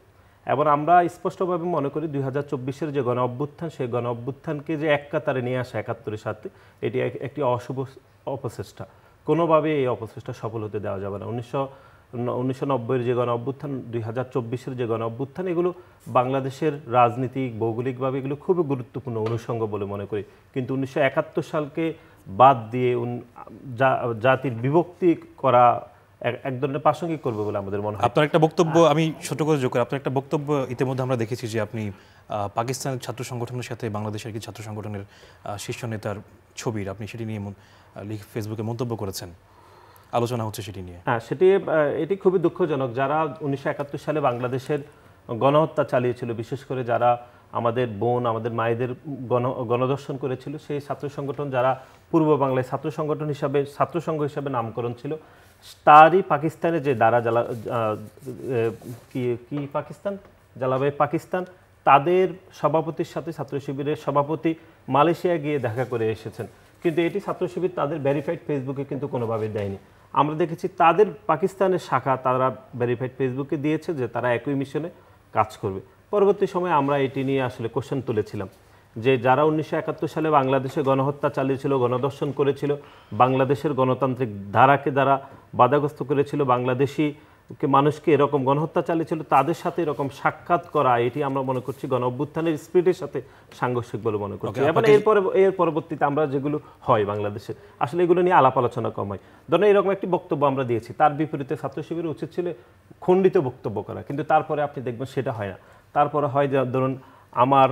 [SPEAKER 2] এবং আমরা স্পষ্টভাবে মনে করি 2024-এর যে গণ অভ্যুত্থান, সেই গণ অভ্যুত্থানকে যে এক কাতারে নিয়ে আসা 71-এর সাথে, এটি একটি অশুভ অপচেষ্টা। কোনোভাবে এই অপচেষ্টা সফল হতে দেওয়া যাবে না। 1990-এর যে গণ অভ্যুত্থান, 2024-এর যে গণ অভ্যুত্থান, এগুলো বাংলাদেশের রাজনীতিক ভৌগোলিকভাবে এগুলো খুবই গুরুত্বপূর্ণ অনুষঙ্গ বলে মনে করি। কিন্তু 1971 সালকে বাদ দিয়ে জাতির বিভক্তি করা এক ধরনের প্রাসঙ্গিক করবে বলে আমাদের মনে হয়।
[SPEAKER 1] আপনার একটা বক্তব্য আমি ছোট করে যোগ করি। আপনার একটা বক্তব্য ইতিমধ্যে আমরা দেখেছি যে আপনি পাকিস্তানের ছাত্র সংগঠনের সাথে বাংলাদেশের কি ছাত্র সংগঠনের শীর্ষ নেতার ছবির আপনি সেটি নিয়ে ফেসবুকে মন্তব্য করেছেন, আলোচনা হচ্ছে সেটি নিয়ে।
[SPEAKER 2] হ্যাঁ, এটি খুবই দুঃখজনক। যারা 1971 সালে বাংলাদেশের গণহত্যা চালিয়েছিল, বিশেষ করে যারা আমাদের বোন, আমাদের মায়েদের গণধর্ষণ করেছিল, সেই ছাত্র সংগঠন যারা পূর্ব বাংলায় ছাত্র সংঘ হিসাবে নামকরণ ছিল, তারই পাকিস্তানে যে জালাবাই পাকিস্তান, তাদের সভাপতির সাথে ছাত্র শিবিরের সভাপতি মালয়েশিয়া গিয়ে দেখা করে এসেছেন। কিন্তু এটি ছাত্র শিবির তাদের ভেরিফাইড ফেসবুকে কিন্তু কোনোভাবে দেয়নি। আমরা দেখেছি তাদের পাকিস্তানের শাখা তারা ভেরিফাইড ফেসবুকে দিয়েছে যে তারা একই মিশনে কাজ করবে। পরবর্তী সময়ে আমরা এটি নিয়ে আসলে কোশ্চেন তুলেছিলাম যে যারা 1971 সালে বাংলাদেশে গণহত্যা চালিয়েছিল, গণধর্ষণ করেছিল, বাংলাদেশের গণতান্ত্রিক ধারাকে দ্বারা বাধাগ্রস্ত করেছিল, বাংলাদেশি মানুষকে এরকম গণহত্যা চালিয়েছিল, তাদের সাথে এরকম সাক্ষাৎ করা, এটি আমরা মনে করছি গণ অভ্যুত্থানের স্পিরিটের সাথে সাংঘর্ষিক বলে মনে করছি। এবং এর পরবর্তীতে আমরা যেগুলো হয় বাংলাদেশে আসলে এগুলো নিয়ে আলাপ আলোচনা কম হয়। ধরুন এরকম একটি বক্তব্য আমরা দিয়েছি, তার বিপরীতে ছাত্র শিবিরের উচিত ছিল খণ্ডিত বক্তব্য করা, কিন্তু তারপরে আপনি দেখবেন সেটা হয় না। তারপরে হয় যে ধরুন আমার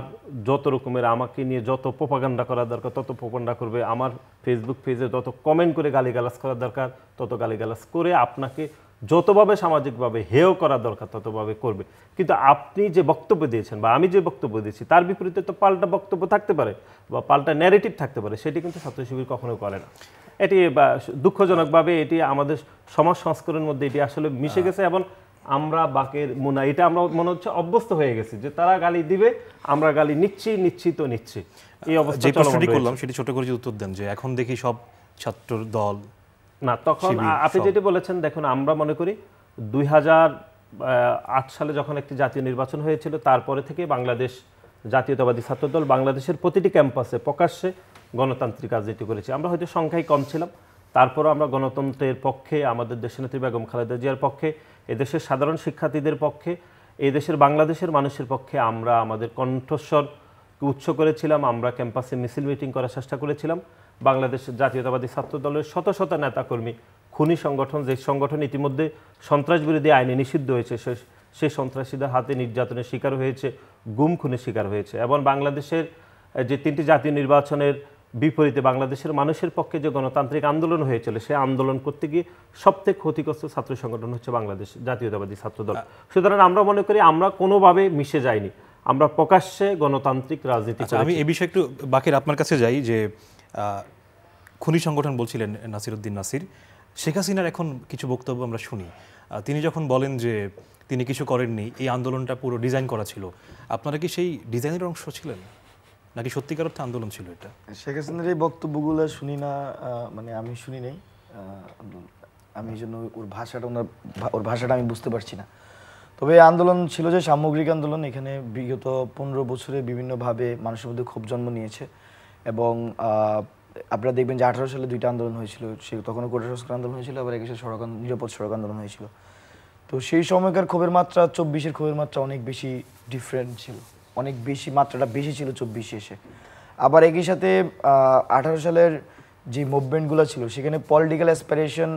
[SPEAKER 2] যত রকমের আমাকে নিয়ে যত প্রোপাগান্ডা করা দরকার তত প্রোপাগান্ডা করবে, আমার ফেসবুক পেজে যত কমেন্ট করে গালিগালাজ করা দরকার তত গালিগালাজ করে আপনাকে যতভাবে সামাজিকভাবে হেয় করা দরকার ততভাবে করবে। কিন্তু আপনি যে বক্তব্য দিয়েছেন বা আমি যে বক্তব্য দিয়েছি তার বিপরীতে তো পাল্টা বক্তব্য থাকতে পারে বা পাল্টা ন্যারেটিভ থাকতে পারে, সেটি কিন্তু ছাত্র শিবির কখনো করে না। এটি দুঃখজনকভাবে এটি আমাদের সমাজ সংস্কারের মধ্যে এটি আসলে মিশে গেছে এবং আমরা বাকের মুনা, এটা আমরা মনে হচ্ছে অভ্যস্ত হয়ে গেছি যে তারা গালি দিবে, আমরা গালি নিচ্ছি তো নিচ্ছি। এই অবস্থা
[SPEAKER 1] যে
[SPEAKER 2] চলমান
[SPEAKER 1] প্রশ্নটি
[SPEAKER 2] রয়েছে।
[SPEAKER 1] করলাম সেটি ছোট করে যদি উত্তর দেন যে এখন দেখি সব ছাত্র দল
[SPEAKER 2] না, তখন
[SPEAKER 1] শিবির
[SPEAKER 2] আপনি
[SPEAKER 1] সব।
[SPEAKER 2] যেটা বলেছেন, দেখুন আমরা মনে করি 2008 সালে যখন একটি জাতীয় নির্বাচন হয়েছিল, তারপরে থেকে বাংলাদেশ জাতীয়তাবাদী ছাত্রদল বাংলাদেশের প্রতিটি ক্যাম্পাসে প্রকাশ্যে গণতান্ত্রিক রাজনীতি করেছি। আমরা হয়তো সংখ্যায় কম ছিলাম, তারপরও আমরা গণতন্ত্রের পক্ষে, আমাদের দেশনেত্রী বেগম খালেদা জিয়ার পক্ষে, এদেশের সাধারণ শিক্ষার্থীদের পক্ষে, এই দেশের বাংলাদেশের মানুষের পক্ষে আমরা আমাদের কণ্ঠস্বর উচ্চ করেছিলাম। আমরা ক্যাম্পাসে মিছিল মিটিং করার চেষ্টা করেছিলাম। বাংলাদেশের জাতীয়তাবাদী ছাত্র দলের শত শত নেতাকর্মী, খুনি সংগঠন, যে সংগঠন ইতিমধ্যে সন্ত্রাস বিরোধী আইনে নিষিদ্ধ হয়েছে, সেই সন্ত্রাসীদের হাতে নির্যাতনের শিকার হয়েছে, গুম খুনের শিকার হয়েছে। এবং বাংলাদেশের যে 3টি জাতীয় নির্বাচনের বিপরীতে বাংলাদেশের মানুষের পক্ষে যে গণতান্ত্রিক আন্দোলন হয়েছিল, সেই আন্দোলন করতে গিয়ে সবথেকে ক্ষতিগ্রস্ত ছাত্র সংগঠন হচ্ছে বাংলাদেশ জাতীয়তাবাদী ছাত্রদল। সুতরাং আমরা মনে করি আমরা কোনোভাবে মিশে যাইনি, আমরা প্রকাশ্যে গণতান্ত্রিক রাজনীতি করেছি।
[SPEAKER 1] আমি এই বিষয়ে একটু বাকির আপনার কাছে যাই যে খুনি সংগঠন বলছিলেন নাসিরউদ্দিন নাসির, শেখ হাসিনার এখন কিছু বক্তব্য আমরা শুনি। তিনি যখন বলেন যে তিনি কিছু করেননি, এই আন্দোলনটা পুরো ডিজাইন করা ছিল, আপনারা কি সেই ডিজাইনের অংশ ছিলেন নাকি সত্যিকার অর্থে আন্দোলন ছিল এটা?
[SPEAKER 3] শেখ হাসিনার এই বক্তব্যগুলো শুনি না, মানে আমি শুনি নাই, আমি এই জন্য ওর ভাষাটা আমি বুঝতে পারছি না। তবে এই আন্দোলন ছিল যে সামগ্রিক আন্দোলন, এখানে বিগত 15 বছরে বিভিন্নভাবে মানুষের মধ্যে ক্ষোভ জন্ম নিয়েছে। এবং আপনারা দেখবেন যে 18 সালে 2টা আন্দোলন হয়েছিল, সে তখনও কোটা সংস্কার আন্দোলন হয়েছিল, আবার একুশে নিরাপদ সড়ক আন্দোলন হয়েছিল। তো সেই সময়কার ক্ষোভের মাত্রা 24-এর ক্ষোভের মাত্রা অনেক বেশি ডিফারেন্ট ছিল, অনেক বেশি, মাত্রাটা বেশি ছিল 24-এ এসে। আবার একই সাথে 18 সালের যে মুভমেন্টগুলো ছিল সেখানে পলিটিক্যাল অ্যাসপিরেশন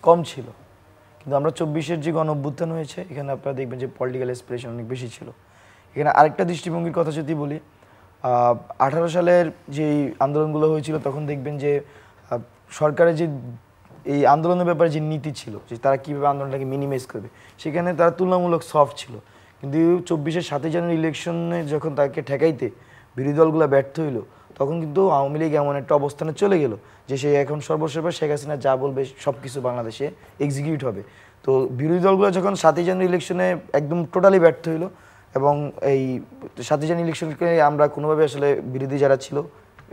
[SPEAKER 3] কম ছিল, কিন্তু আমরা 24-এর যে গণ অভ্যুত্থান হয়েছে এখানে আপনারা দেখবেন যে পলিটিক্যাল অ্যাসপিরেশন অনেক বেশি ছিল। এখানে আরেকটা দৃষ্টিভঙ্গির কথা যদি বলি, 18 সালের যেই আন্দোলনগুলো হয়েছিল তখন দেখবেন যে সরকারের যে এই আন্দোলনের ব্যাপারে যে নীতি ছিল, যে তারা কীভাবে আন্দোলনটাকে মিনিমাইজ করবে, সেখানে তারা তুলনামূলক সফট ছিল। কিন্তু 24-এর 7 জানুয়ারি ইলেকশনে যখন তাকে ঠেকাইতে বিরোধী দলগুলো ব্যর্থ হইল, তখন কিন্তু আওয়ামী লীগ এমন একটা অবস্থানে চলে গেল যে সে এখন সর্বশেষ শেখ হাসিনা যা বলবে সব কিছু বাংলাদেশে এক্সিকিউট হবে। তো বিরোধী দলগুলো যখন 7 জানুয়ারি ইলেকশনে একদম টোটালি ব্যর্থ হইল, এবং এই 7 জানুয়ারি ইলেকশনকে আমরা কোনোভাবে আসলে বিরোধী যারা ছিল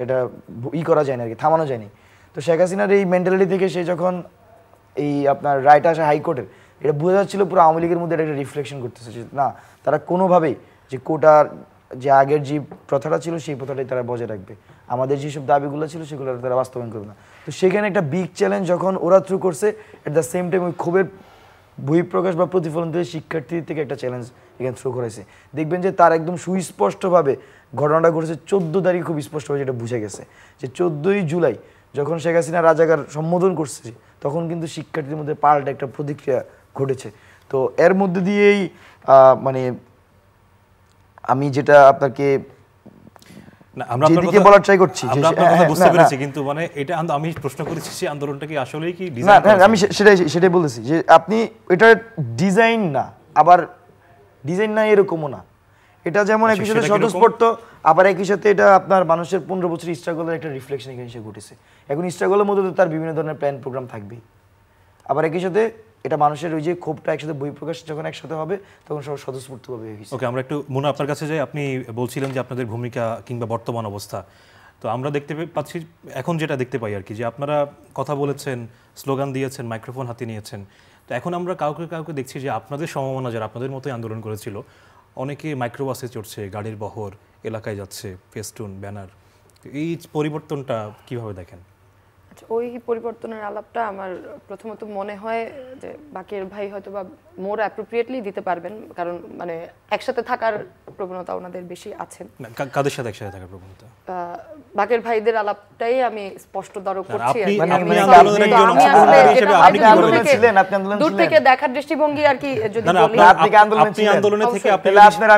[SPEAKER 3] এটা করা যায় না আর কি, থামানো যায়নি। তো শেখ হাসিনার এই মেন্টালিটি থেকে সে যখন এই আপনার রায়টা আসে হাইকোর্টের, এটা বোঝা যাচ্ছিল পুরো আওয়ামী লীগের মধ্যে একটা রিফ্লেকশন করতেছে যে না, তারা কোনোভাবেই যে কোটার যে আগের যে প্রথাটা ছিল সেই প্রথাটাই তারা বজায় রাখবে, আমাদের যেসব দাবিগুলো ছিল সেগুলো তারা বাস্তবায়ন করবে না। তো সেখানে একটা বিগ চ্যালেঞ্জ যখন ওরা থ্রু করছে, এট দ্য সেম টাইম ওই ক্ষোভের বহিঃপ্রকাশ বা প্রতিফলন থেকে শিক্ষার্থী থেকে একটা চ্যালেঞ্জ এখানে থ্রো করেছে। দেখবেন যে তার একদম সুস্পষ্টভাবে ঘটনাটা ঘটেছে 14 তারিখ, খুব স্পষ্টভাবে যেটা বুঝে গেছে যে 14ই জুলাই যখন শেখ হাসিনা রাজাকার সম্বোধন করছে, তখন কিন্তু শিক্ষার্থীদের মধ্যে পাল্টা একটা প্রতিক্রিয়া ঘটেছে। তো এর মধ্যে দিয়েই মানে আমি যেটা আপনাকে যেদিকে বলার ট্রাই করছি,
[SPEAKER 1] বুঝতে পেরেছি, কিন্তু মানে এটা আমি প্রশ্ন করেছি যে আন্দোলনটা কি আসলেই কি
[SPEAKER 3] না, আমি সেটাই বলেছি যে আপনি এটা ডিজাইন না, আবার ডিজাইন না এরকমও না, এটা যেমন একই সাথে স্বতঃস্ফূর্ত, আবার একই সাথে এটা আপনার মানুষের 15 বছরের স্ট্রাগলের একটা রিফ্লেকশন এখানে এসে ঘটেছে। এখন স্ট্রাগলের মধ্যে তো তার বিভিন্ন ধরনের প্ল্যান প্রোগ্রাম থাকবেই, আবার একই সাথে এটা মানুষের ওই যে ক্ষোভটা একসাথে বহিঃপ্রকাশ যখন একসাথে হবে তখন সব স্বতঃস্ফূর্তভাবে হয়ে গেছে।
[SPEAKER 1] ওকে, আমরা একটু মুনা আপনার কাছে যাই। আপনি বলছিলেন যে আপনাদের ভূমিকা কিংবা বর্তমান অবস্থা, তো আমরা দেখতে পাচ্ছি এখন যেটা দেখতে পাই আর কি, যে আপনারা কথা বলেছেন, স্লোগান দিয়েছেন, মাইক্রোফোন হাতে নিয়েছেন। তো এখন আমরা কাউকে দেখছি যে আপনাদের সমমনা যারা আপনাদের মতোই আন্দোলন করেছিল, অনেকে মাইক্রোবাসে চড়ছে, গাড়ির বহর, এলাকায় যাচ্ছে, ফেস্টুন, ব্যানার। এই পরিবর্তনটা কিভাবে দেখেন?
[SPEAKER 4] ওই পরিবর্তনের আলাপটা আমার প্রথমত মনে হয় যে বাকের ভাই হয়তো বা মোর অ্যাপ্রোপ্রিয়েটলি দিতে পারবেন, কারণ মানে একসাথে থাকার প্রবণতা ওনাদের বেশি আছেন।
[SPEAKER 1] কাদের সাথে একসাথে থাকার প্রবণতা?
[SPEAKER 4] বাকের ভাইদের আলাপটাই আমি স্পষ্টতর করছি। দূর থেকে দেখার দৃষ্টিভঙ্গি আর কি যদি বলি,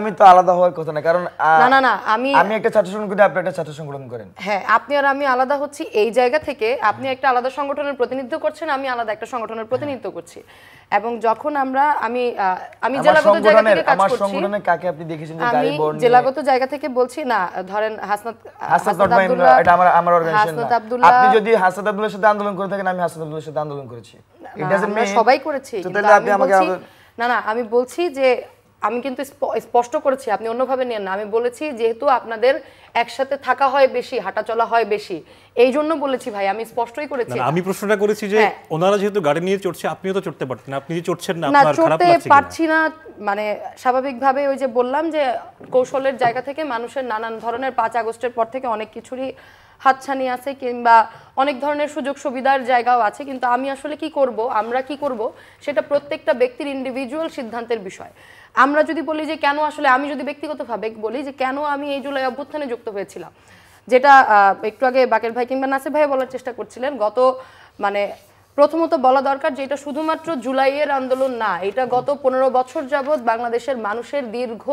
[SPEAKER 3] আমি তো আলাদা হওয়ার কথা না, কারণ
[SPEAKER 4] না আমি
[SPEAKER 3] একটা ছাত্র সংগঠন করি, আপনি একটা ছাত্র সংগঠন করেন।
[SPEAKER 4] হ্যাঁ, আপনি আর আমি আলাদা হচ্ছি এই জায়গা থেকে, আপনি একটা আলাদা সংগঠনের প্রতিনিধিত্ব করছেন, আমি আলাদা একটা সংগঠনের প্রতিনিধিত্ব করছি। এবং যখন আমি জেলাগত জায়গা থেকে কাজ করছি,
[SPEAKER 3] সংগঠনে কাকে আপনি দেখেছেন যে গাড়ি বর্ণ
[SPEAKER 4] জেলাগত জায়গা থেকে বলছি না, ধরেন হাসনাত আব্দুল্লাহ,
[SPEAKER 3] এটা আমার অর্গানাইজেশন না। আপনি যদি হাসনাত আব্দুল্লাহর সাথে আন্দোলন করে থাকেন, আমি হাসনাত আব্দুল্লাহর সাথে আন্দোলন করেছি,
[SPEAKER 4] ইট ডাজন্ট মিন সবাই করেছি,
[SPEAKER 3] তো তাহলে আপনি আমাকে
[SPEAKER 4] না না, আমি বলছি যে আমি কিন্তু স্পষ্ট করেছি, আপনি অন্যভাবে নিয়েন না। আমি বলেছি যেহেতু আপনাদের একসাথে থাকা হয় বেশি, হাঁটা চলা হয় বেশি, এই জন্য বলেছি ভাই, আমি স্পষ্টই করেছি।
[SPEAKER 1] আমি প্রশ্নটা করেছি যে ওনারা যেহেতু গাড়ি নিয়ে চড়ছে, আপনিও তো চড়তে পারতেন, আপনি যে চড়ছেন না,
[SPEAKER 4] না
[SPEAKER 1] আপনার খারাপ
[SPEAKER 4] চড়তে
[SPEAKER 1] লাগছে
[SPEAKER 4] পারছি না, মানে স্বাভাবিকভাবে ওই যে বললাম যে কৌশলের জায়গা থেকে মানুষের নানান ধরনের 5 আগস্টের পর থেকে অনেক কিছুরই হাতছানি আছে, কিংবা অনেক ধরনের সুযোগ সুবিধার জায়গাও আছে, কিন্তু আমি আসলে কি করব, আমরা কি করব, সেটা প্রত্যেকটা ব্যক্তির ইন্ডিভিজুয়াল সিদ্ধান্তের বিষয়। আমরা যদি বলি যে কেন, আসলে আমি যদি ব্যক্তিগতভাবে বলি যে কেন আমি এই জুলাই অভ্যুত্থানে যুক্ত হয়েছিলাম, যেটা একটু আগে বাকের ভাই কিংবা নাসির ভাই বলার চেষ্টা করছিলেন, মানে প্রথমত বলা দরকার যে এটা শুধুমাত্র জুলাইয়ের আন্দোলন না, এটা গত 15 বছর যাবৎ বাংলাদেশের মানুষের দীর্ঘ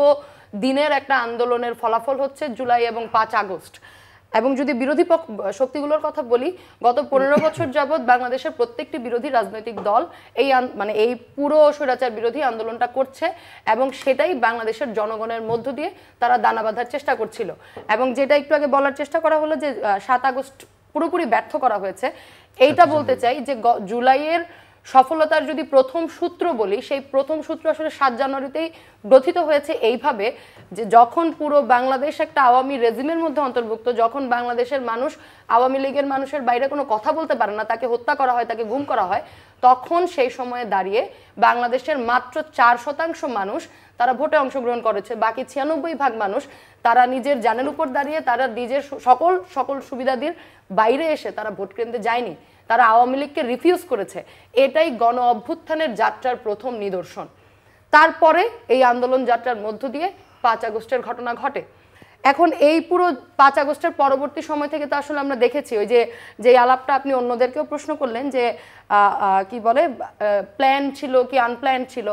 [SPEAKER 4] দিনের একটা আন্দোলনের ফলাফল হচ্ছে জুলাই এবং 5 আগস্ট। এবং যদি বিরোধী শক্তিগুলোর কথা বলি, গত 15 বছর যাবৎ বাংলাদেশের প্রত্যেকটি বিরোধী রাজনৈতিক দল মানে এই পুরো স্বৈরাচার বিরোধী আন্দোলনটা করছে, এবং সেটাই বাংলাদেশের জনগণের মধ্য দিয়ে তারা দানা বাঁধার চেষ্টা করছিল। এবং যেটা একটু আগে বলার চেষ্টা করা হলো যে 7 আগস্ট পুরোপুরি ব্যর্থ করা হয়েছে, এইটা বলতে চাই যে জুলাইয়ের সফলতার যদি প্রথম সূত্র বলি, সেই প্রথম সূত্র আসলে 7 জানুয়ারিতেই গ্রথিত হয়েছে এইভাবে যে যখন পুরো বাংলাদেশ একটা আওয়ামী রেজিমের মধ্যে অন্তর্ভুক্ত, যখন বাংলাদেশের মানুষ আওয়ামী লীগের মানুষের বাইরে কোনো কথা বলতে পারে না, তাকে হত্যা করা হয়, তাকে গুম করা হয়, তখন সেই সময়ে দাঁড়িয়ে বাংলাদেশের মাত্র 4% মানুষ তারা ভোটে অংশগ্রহণ করেছে। বাকি 96% মানুষ তারা নিজের জানের উপর দাঁড়িয়ে, তারা নিজের সকল সুবিধাদির বাইরে এসে তারা ভোট কেন্দ্রে যায়নি, তারা আওয়ামী লীগকে রিফিউজ করেছে। এটাই গণ অভ্যুত্থানের যাত্রার প্রথম নিদর্শন। তারপরে এই আন্দোলন যাত্রার মধ্য দিয়ে 5 আগস্টের ঘটনা ঘটে। এখন এই পুরো 5 আগস্টের পরবর্তী সময় থেকে তো আসলে আমরা দেখেছি ওই যে আলাপটা আপনি অন্যদেরকেও প্রশ্ন করলেন যে কি বলে প্ল্যান ছিল কি আনপ্ল্যান ছিল।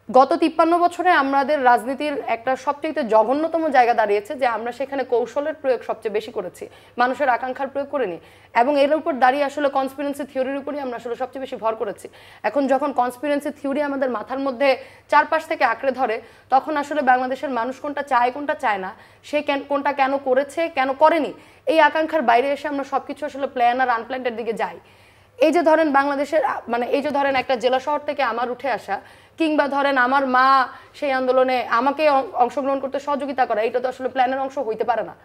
[SPEAKER 4] গত 53 বছরে আমাদের রাজনীতির একটা সবচেয়ে জঘন্যতম জায়গা দাঁড়িয়েছে যে আমরা সেখানে কৌশলের প্রয়োগ সবচেয়ে বেশি করেছি, মানুষের আকাঙ্ক্ষার প্রয়োগ করিনি। এবং এর উপর দাঁড়িয়ে আসলে কনস্পিরেন্সি থিওরির উপরই আমরা আসলে সবচেয়ে বেশি ভর করেছি। এখন যখন কনস্পিরেন্সি থিওরি আমাদের মাথার মধ্যে চারপাশ থেকে আঁকড়ে ধরে, তখন আসলে বাংলাদেশের মানুষ কোনটা চায় কোনটা চায় না, সে কোনটা কেন করেছে কেন করেনি, এই আকাঙ্ক্ষার বাইরে এসে আমরা সবকিছু আসলে প্ল্যান আর আনপ্ল্যান্ডের দিকে যাই। এই যে ধরেন বাংলাদেশের মানে এই যে ধরেন একটা জেলা শহর থেকে আমার উঠে আসা, কিংবা ধরেন আমার মা সেই আন্দোলনে আমাকে অংশগ্রহণ করতে সহযোগিতা করা, এটা তো আসলে প্ল্যানের অংশ হইতে পারে না।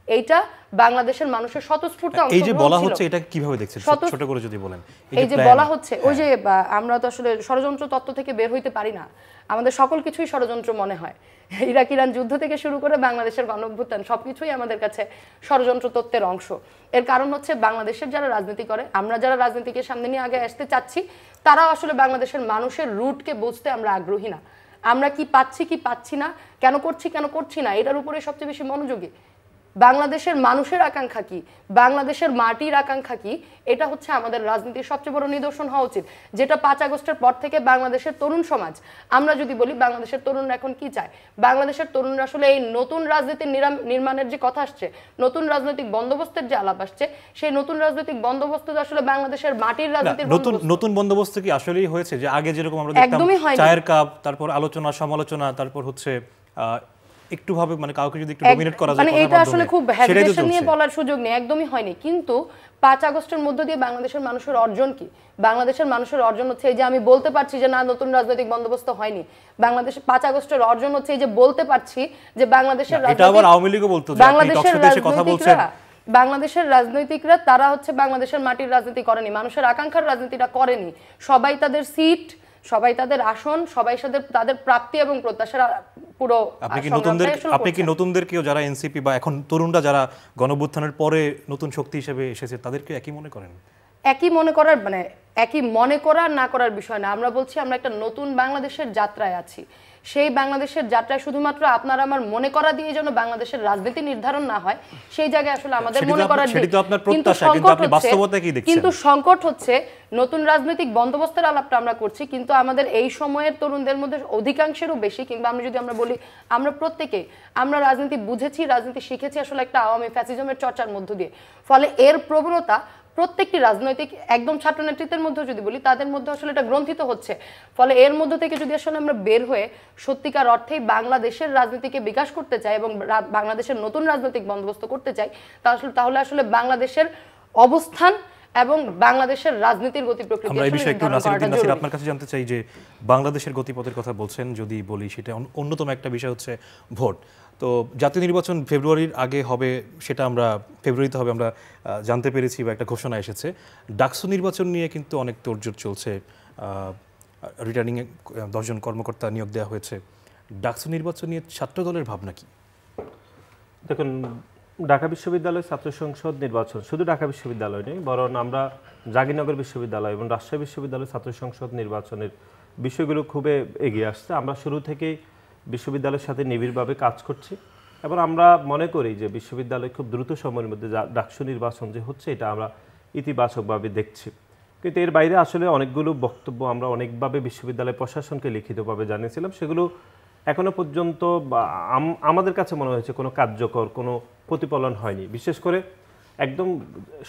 [SPEAKER 4] এইটা বাংলাদেশের মানুষের স্বতঃস্ফূর্ত অংশগ্রহণ ছিল।
[SPEAKER 1] এই যে বলা হচ্ছে, এটা কিভাবে দেখছেন ছোট করে যদি বলেন।
[SPEAKER 4] এই যে বলা হচ্ছে, ওই যে আমরা তো আসলে ষড়যন্ত্র তত্ত্ব থেকে বের হইতে পারি না, আমাদের সকল কিছুই ষড়যন্ত্র মনে হয়। ইরাক ইরান যুদ্ধ থেকে শুরু করে বাংলাদেশের গণঅভ্যুত্থান সবকিছুই আমাদের কাছে ষড়যন্ত্র তত্ত্বের অংশ। এর কারণ হচ্ছে বাংলাদেশের যারা রাজনীতি করে, আমরা যারা রাজনীতিকে সামনে নিয়ে আগে আসতে চাচ্ছি, তারা আসলে বাংলাদেশের মানুষের রুটকে বুঝতে আমরা আগ্রহী না। আমরা কি পাচ্ছি কি পাচ্ছি না, কেন করছি না, এটার উপরে সবচেয়ে বেশি মনোযোগী। বাংলাদেশের মানুষের আকাঙ্ক্ষা কি, বাংলাদেশের মাটির আকাঙ্ক্ষা কি, এটা হচ্ছে আমাদের রাজনীতির সবচেয়ে বড় নিদর্শন হওয়া উচিত। যেটা 5 আগস্টের পর থেকে বাংলাদেশের তরুণ সমাজ, আমরা যদি বলি বাংলাদেশের তরুণরা এখন কি চায়, বাংলাদেশের তরুণরা আসলে এই নতুন রাজনীতির নির্মাণের যে কথা আসছে, নতুন রাজনৈতিক বন্দোবস্তের যে আলাপ আসছে, সেই নতুন রাজনৈতিক বন্দোবস্ত আসলে বাংলাদেশের মাটির রাজনীতির
[SPEAKER 1] নতুন বন্দোবস্ত কি আসলেই হয়েছে? যে আগে যেরকম আমরা দেখতাম চায়ের কাপ, তারপর আলোচনা সমালোচনা, তারপর হচ্ছে একটু ভাবে মানে কাউকে যদি একটু ডমিনেট করা যায়,
[SPEAKER 4] মানে এটা আসলে খুব হেজিটেশন নিয়ে বলার সুযোগ নেই, একদমই হয়নি। কিন্তু 5 আগস্টের মধ্য দিয়ে বাংলাদেশের মানুষের অর্জন কি? বাংলাদেশের মানুষের অর্জন হচ্ছে এই যে আমি বলতে পারছি যে না নতুন রাজনৈতিক বন্দোবস্ত হয়নি। বাংলাদেশের 5 আগস্টের অর্জন হচ্ছে এই যে বলতে পারছি যে বাংলাদেশের
[SPEAKER 1] এটা আবার আওয়ামী লীগও বলতো যে আপনি টকশোতে এসে কথা বলছেন।
[SPEAKER 4] বাংলাদেশের রাজনৈতিকরা তারা হচ্ছে বাংলাদেশের মাটির রাজনীতি করেনি, মানুষের আকাঙ্ক্ষার রাজনীতিটা করেনি। সবাই তাদের সিট, সবাই তাদের আসন, সবাই তাদের প্রাপ্তি এবং প্রত্যাশার পুরো।
[SPEAKER 1] আপনি কি নতুনদেরকেও যারা এনসিপি বা এখন তরুণরা যারা গণঅভ্যুত্থানের পরে নতুন শক্তি হিসেবে এসেছে, তাদেরকে একই মনে করেন?
[SPEAKER 4] একই মনে করার মানে একই মনে করার না করার বিষয় না, আমরা বলছি আমরা একটা নতুন বাংলাদেশের যাত্রায় আছি। সেই বাংলাদেশের যাত্রায় শুধুমাত্র আপনার আমার মনে করা দিয়ে যেন বাংলাদেশের রাজনীতি নির্ধারণ না হয়, সেই জায়গায় আসলে আমাদের মনে করার কিন্তু সংকট হচ্ছে নতুন রাজনৈতিক বন্দোবস্তের আলাপটা আমরা করছি, কিন্তু আমাদের এই সময়ের তরুণদের মধ্যে অধিকাংশেরও বেশি, কিংবা আমরা বলি আমরা প্রত্যেকে আমরা রাজনীতি বুঝেছি, রাজনীতি শিখেছি আসলে একটা আওয়ামী ফ্যাসিজমের চর্চার মধ্য দিয়ে। ফলে এর প্রবণতা প্রত্যেকটি রাজনৈতিক একদম ছাত্র নেতৃত্বের মধ্যে যদি বলি, তাদের মধ্যে আসলে এটা গ্রন্থিত হচ্ছে। ফলে এর মধ্য থেকে যদি আসলে আমরা বের হয়ে সত্যিকার অর্থেই বাংলাদেশের রাজনীতিকে বিকাশ করতে চাই এবং বাংলাদেশের নতুন রাজনৈতিক বন্দোবস্ত করতে চাই, তাহলে আসলে বাংলাদেশের অবস্থান এবং বাংলাদেশের রাজনীতির গতি প্রকৃতি
[SPEAKER 1] আমরা এই
[SPEAKER 4] আসলে
[SPEAKER 1] বিষয়ে একটু
[SPEAKER 4] নির্ধারণ
[SPEAKER 1] নাসিরউদ্দিন
[SPEAKER 4] করাটা
[SPEAKER 1] নাসির
[SPEAKER 4] জরুরি।
[SPEAKER 1] আপনার কাছে জানতে চাই যে বাংলাদেশের গতিপথের কথা বলছেন, যদি বলি সেটা অন্যতম একটা বিষয় হচ্ছে ভোট। তো জাতীয় নির্বাচন ফেব্রুয়ারির আগে হবে, সেটা আমরা ফেব্রুয়ারিতে হবে আমরা জানতে পেরেছি বা একটা ঘোষণা এসেছে। ডাকসু নির্বাচন নিয়ে কিন্তু অনেক তোড়জোড় চলছে, রিটার্নিং 10 জন কর্মকর্তা নিয়োগ দেওয়া হয়েছে। ডাকসু নির্বাচন নিয়ে ছাত্র দলের ভাবনা কি?
[SPEAKER 2] দেখুন, ঢাকা বিশ্ববিদ্যালয় ছাত্র সংসদ নির্বাচন শুধু ঢাকা বিশ্ববিদ্যালয় নেই, বরং আমরা জাহাঙ্গীরনগর বিশ্ববিদ্যালয় এবং রাজশাহী বিশ্ববিদ্যালয় ছাত্র সংসদ নির্বাচনের বিষয়গুলো খুবই এগিয়ে আসছে। আমরা শুরু থেকেই বিশ্ববিদ্যালয়ের সাথে নিবিড়ভাবে কাজ করছি এবং আমরা মনে করি যে বিশ্ববিদ্যালয় খুব দ্রুত সময়ের মধ্যে ডাকসু নির্বাচন যে হচ্ছে এটা আমরা ইতিবাচকভাবে দেখছি। কিন্তু এর বাইরে আসলে অনেকগুলো বক্তব্য আমরা অনেকভাবে বিশ্ববিদ্যালয় প্রশাসনকে লিখিতভাবে জানিয়েছিলাম, সেগুলো এখনো পর্যন্ত আমাদের কাছে মনে হয়েছে কোনো কার্যকর কোনো প্রতিফলন হয়নি। বিশেষ করে একদম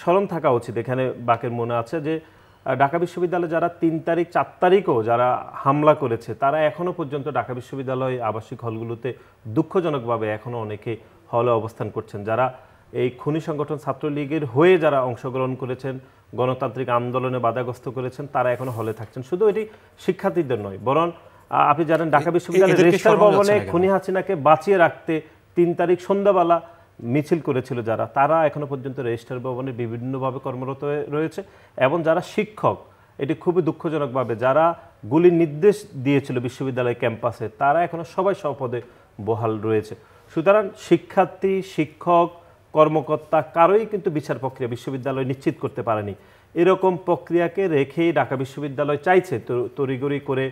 [SPEAKER 2] স্মরণ থাকা উচিত, এখানে বাকের মনে আছে যে ঢাকা বিশ্ববিদ্যালয়ে যারা 3 তারিখ 4 তারিখও যারা হামলা করেছে তারা এখনো পর্যন্ত ঢাকা বিশ্ববিদ্যালয় আবাসিক হলগুলোতে দুঃখজনকভাবে এখনো অনেকে হলে অবস্থান করছেন, যারা এই খুনি সংগঠন ছাত্রলীগের হয়ে যারা অংশগ্রহণ করেছেন, গণতান্ত্রিক আন্দোলনে বাধাগ্রস্ত করেছেন, তারা এখনো হলে থাকছেন। শুধু এটি শিক্ষার্থীদের নয়, বরং আপনি জানেন ঢাকা বিশ্ববিদ্যালয়ের রেজিস্ট্রার ভবনে খুনি হাসিনাকে বাঁচিয়ে রাখতে 3 তারিখ সন্ধ্যাবেলা মিছিল করেছিল যারা, তারা এখনো পর্যন্ত রেজিস্ট্রার ভবনে বিভিন্নভাবে কর্মরত রয়েছে। এবং যারা শিক্ষক, এটি খুবই দুঃখজনকভাবে যারা গুলির নির্দেশ দিয়েছিল বিশ্ববিদ্যালয় ক্যাম্পাসে, তারা এখনো সবাই স্বপদে বহাল রয়েছে। সুতরাং শিক্ষার্থী, শিক্ষক, কর্মকর্তা কারোই কিন্তু বিচার প্রক্রিয়া বিশ্ববিদ্যালয় নিশ্চিত করতে পারেনি। এরকম প্রক্রিয়াকে রেখেই ঢাকা বিশ্ববিদ্যালয় চাইছে তড়িঘড়ি করে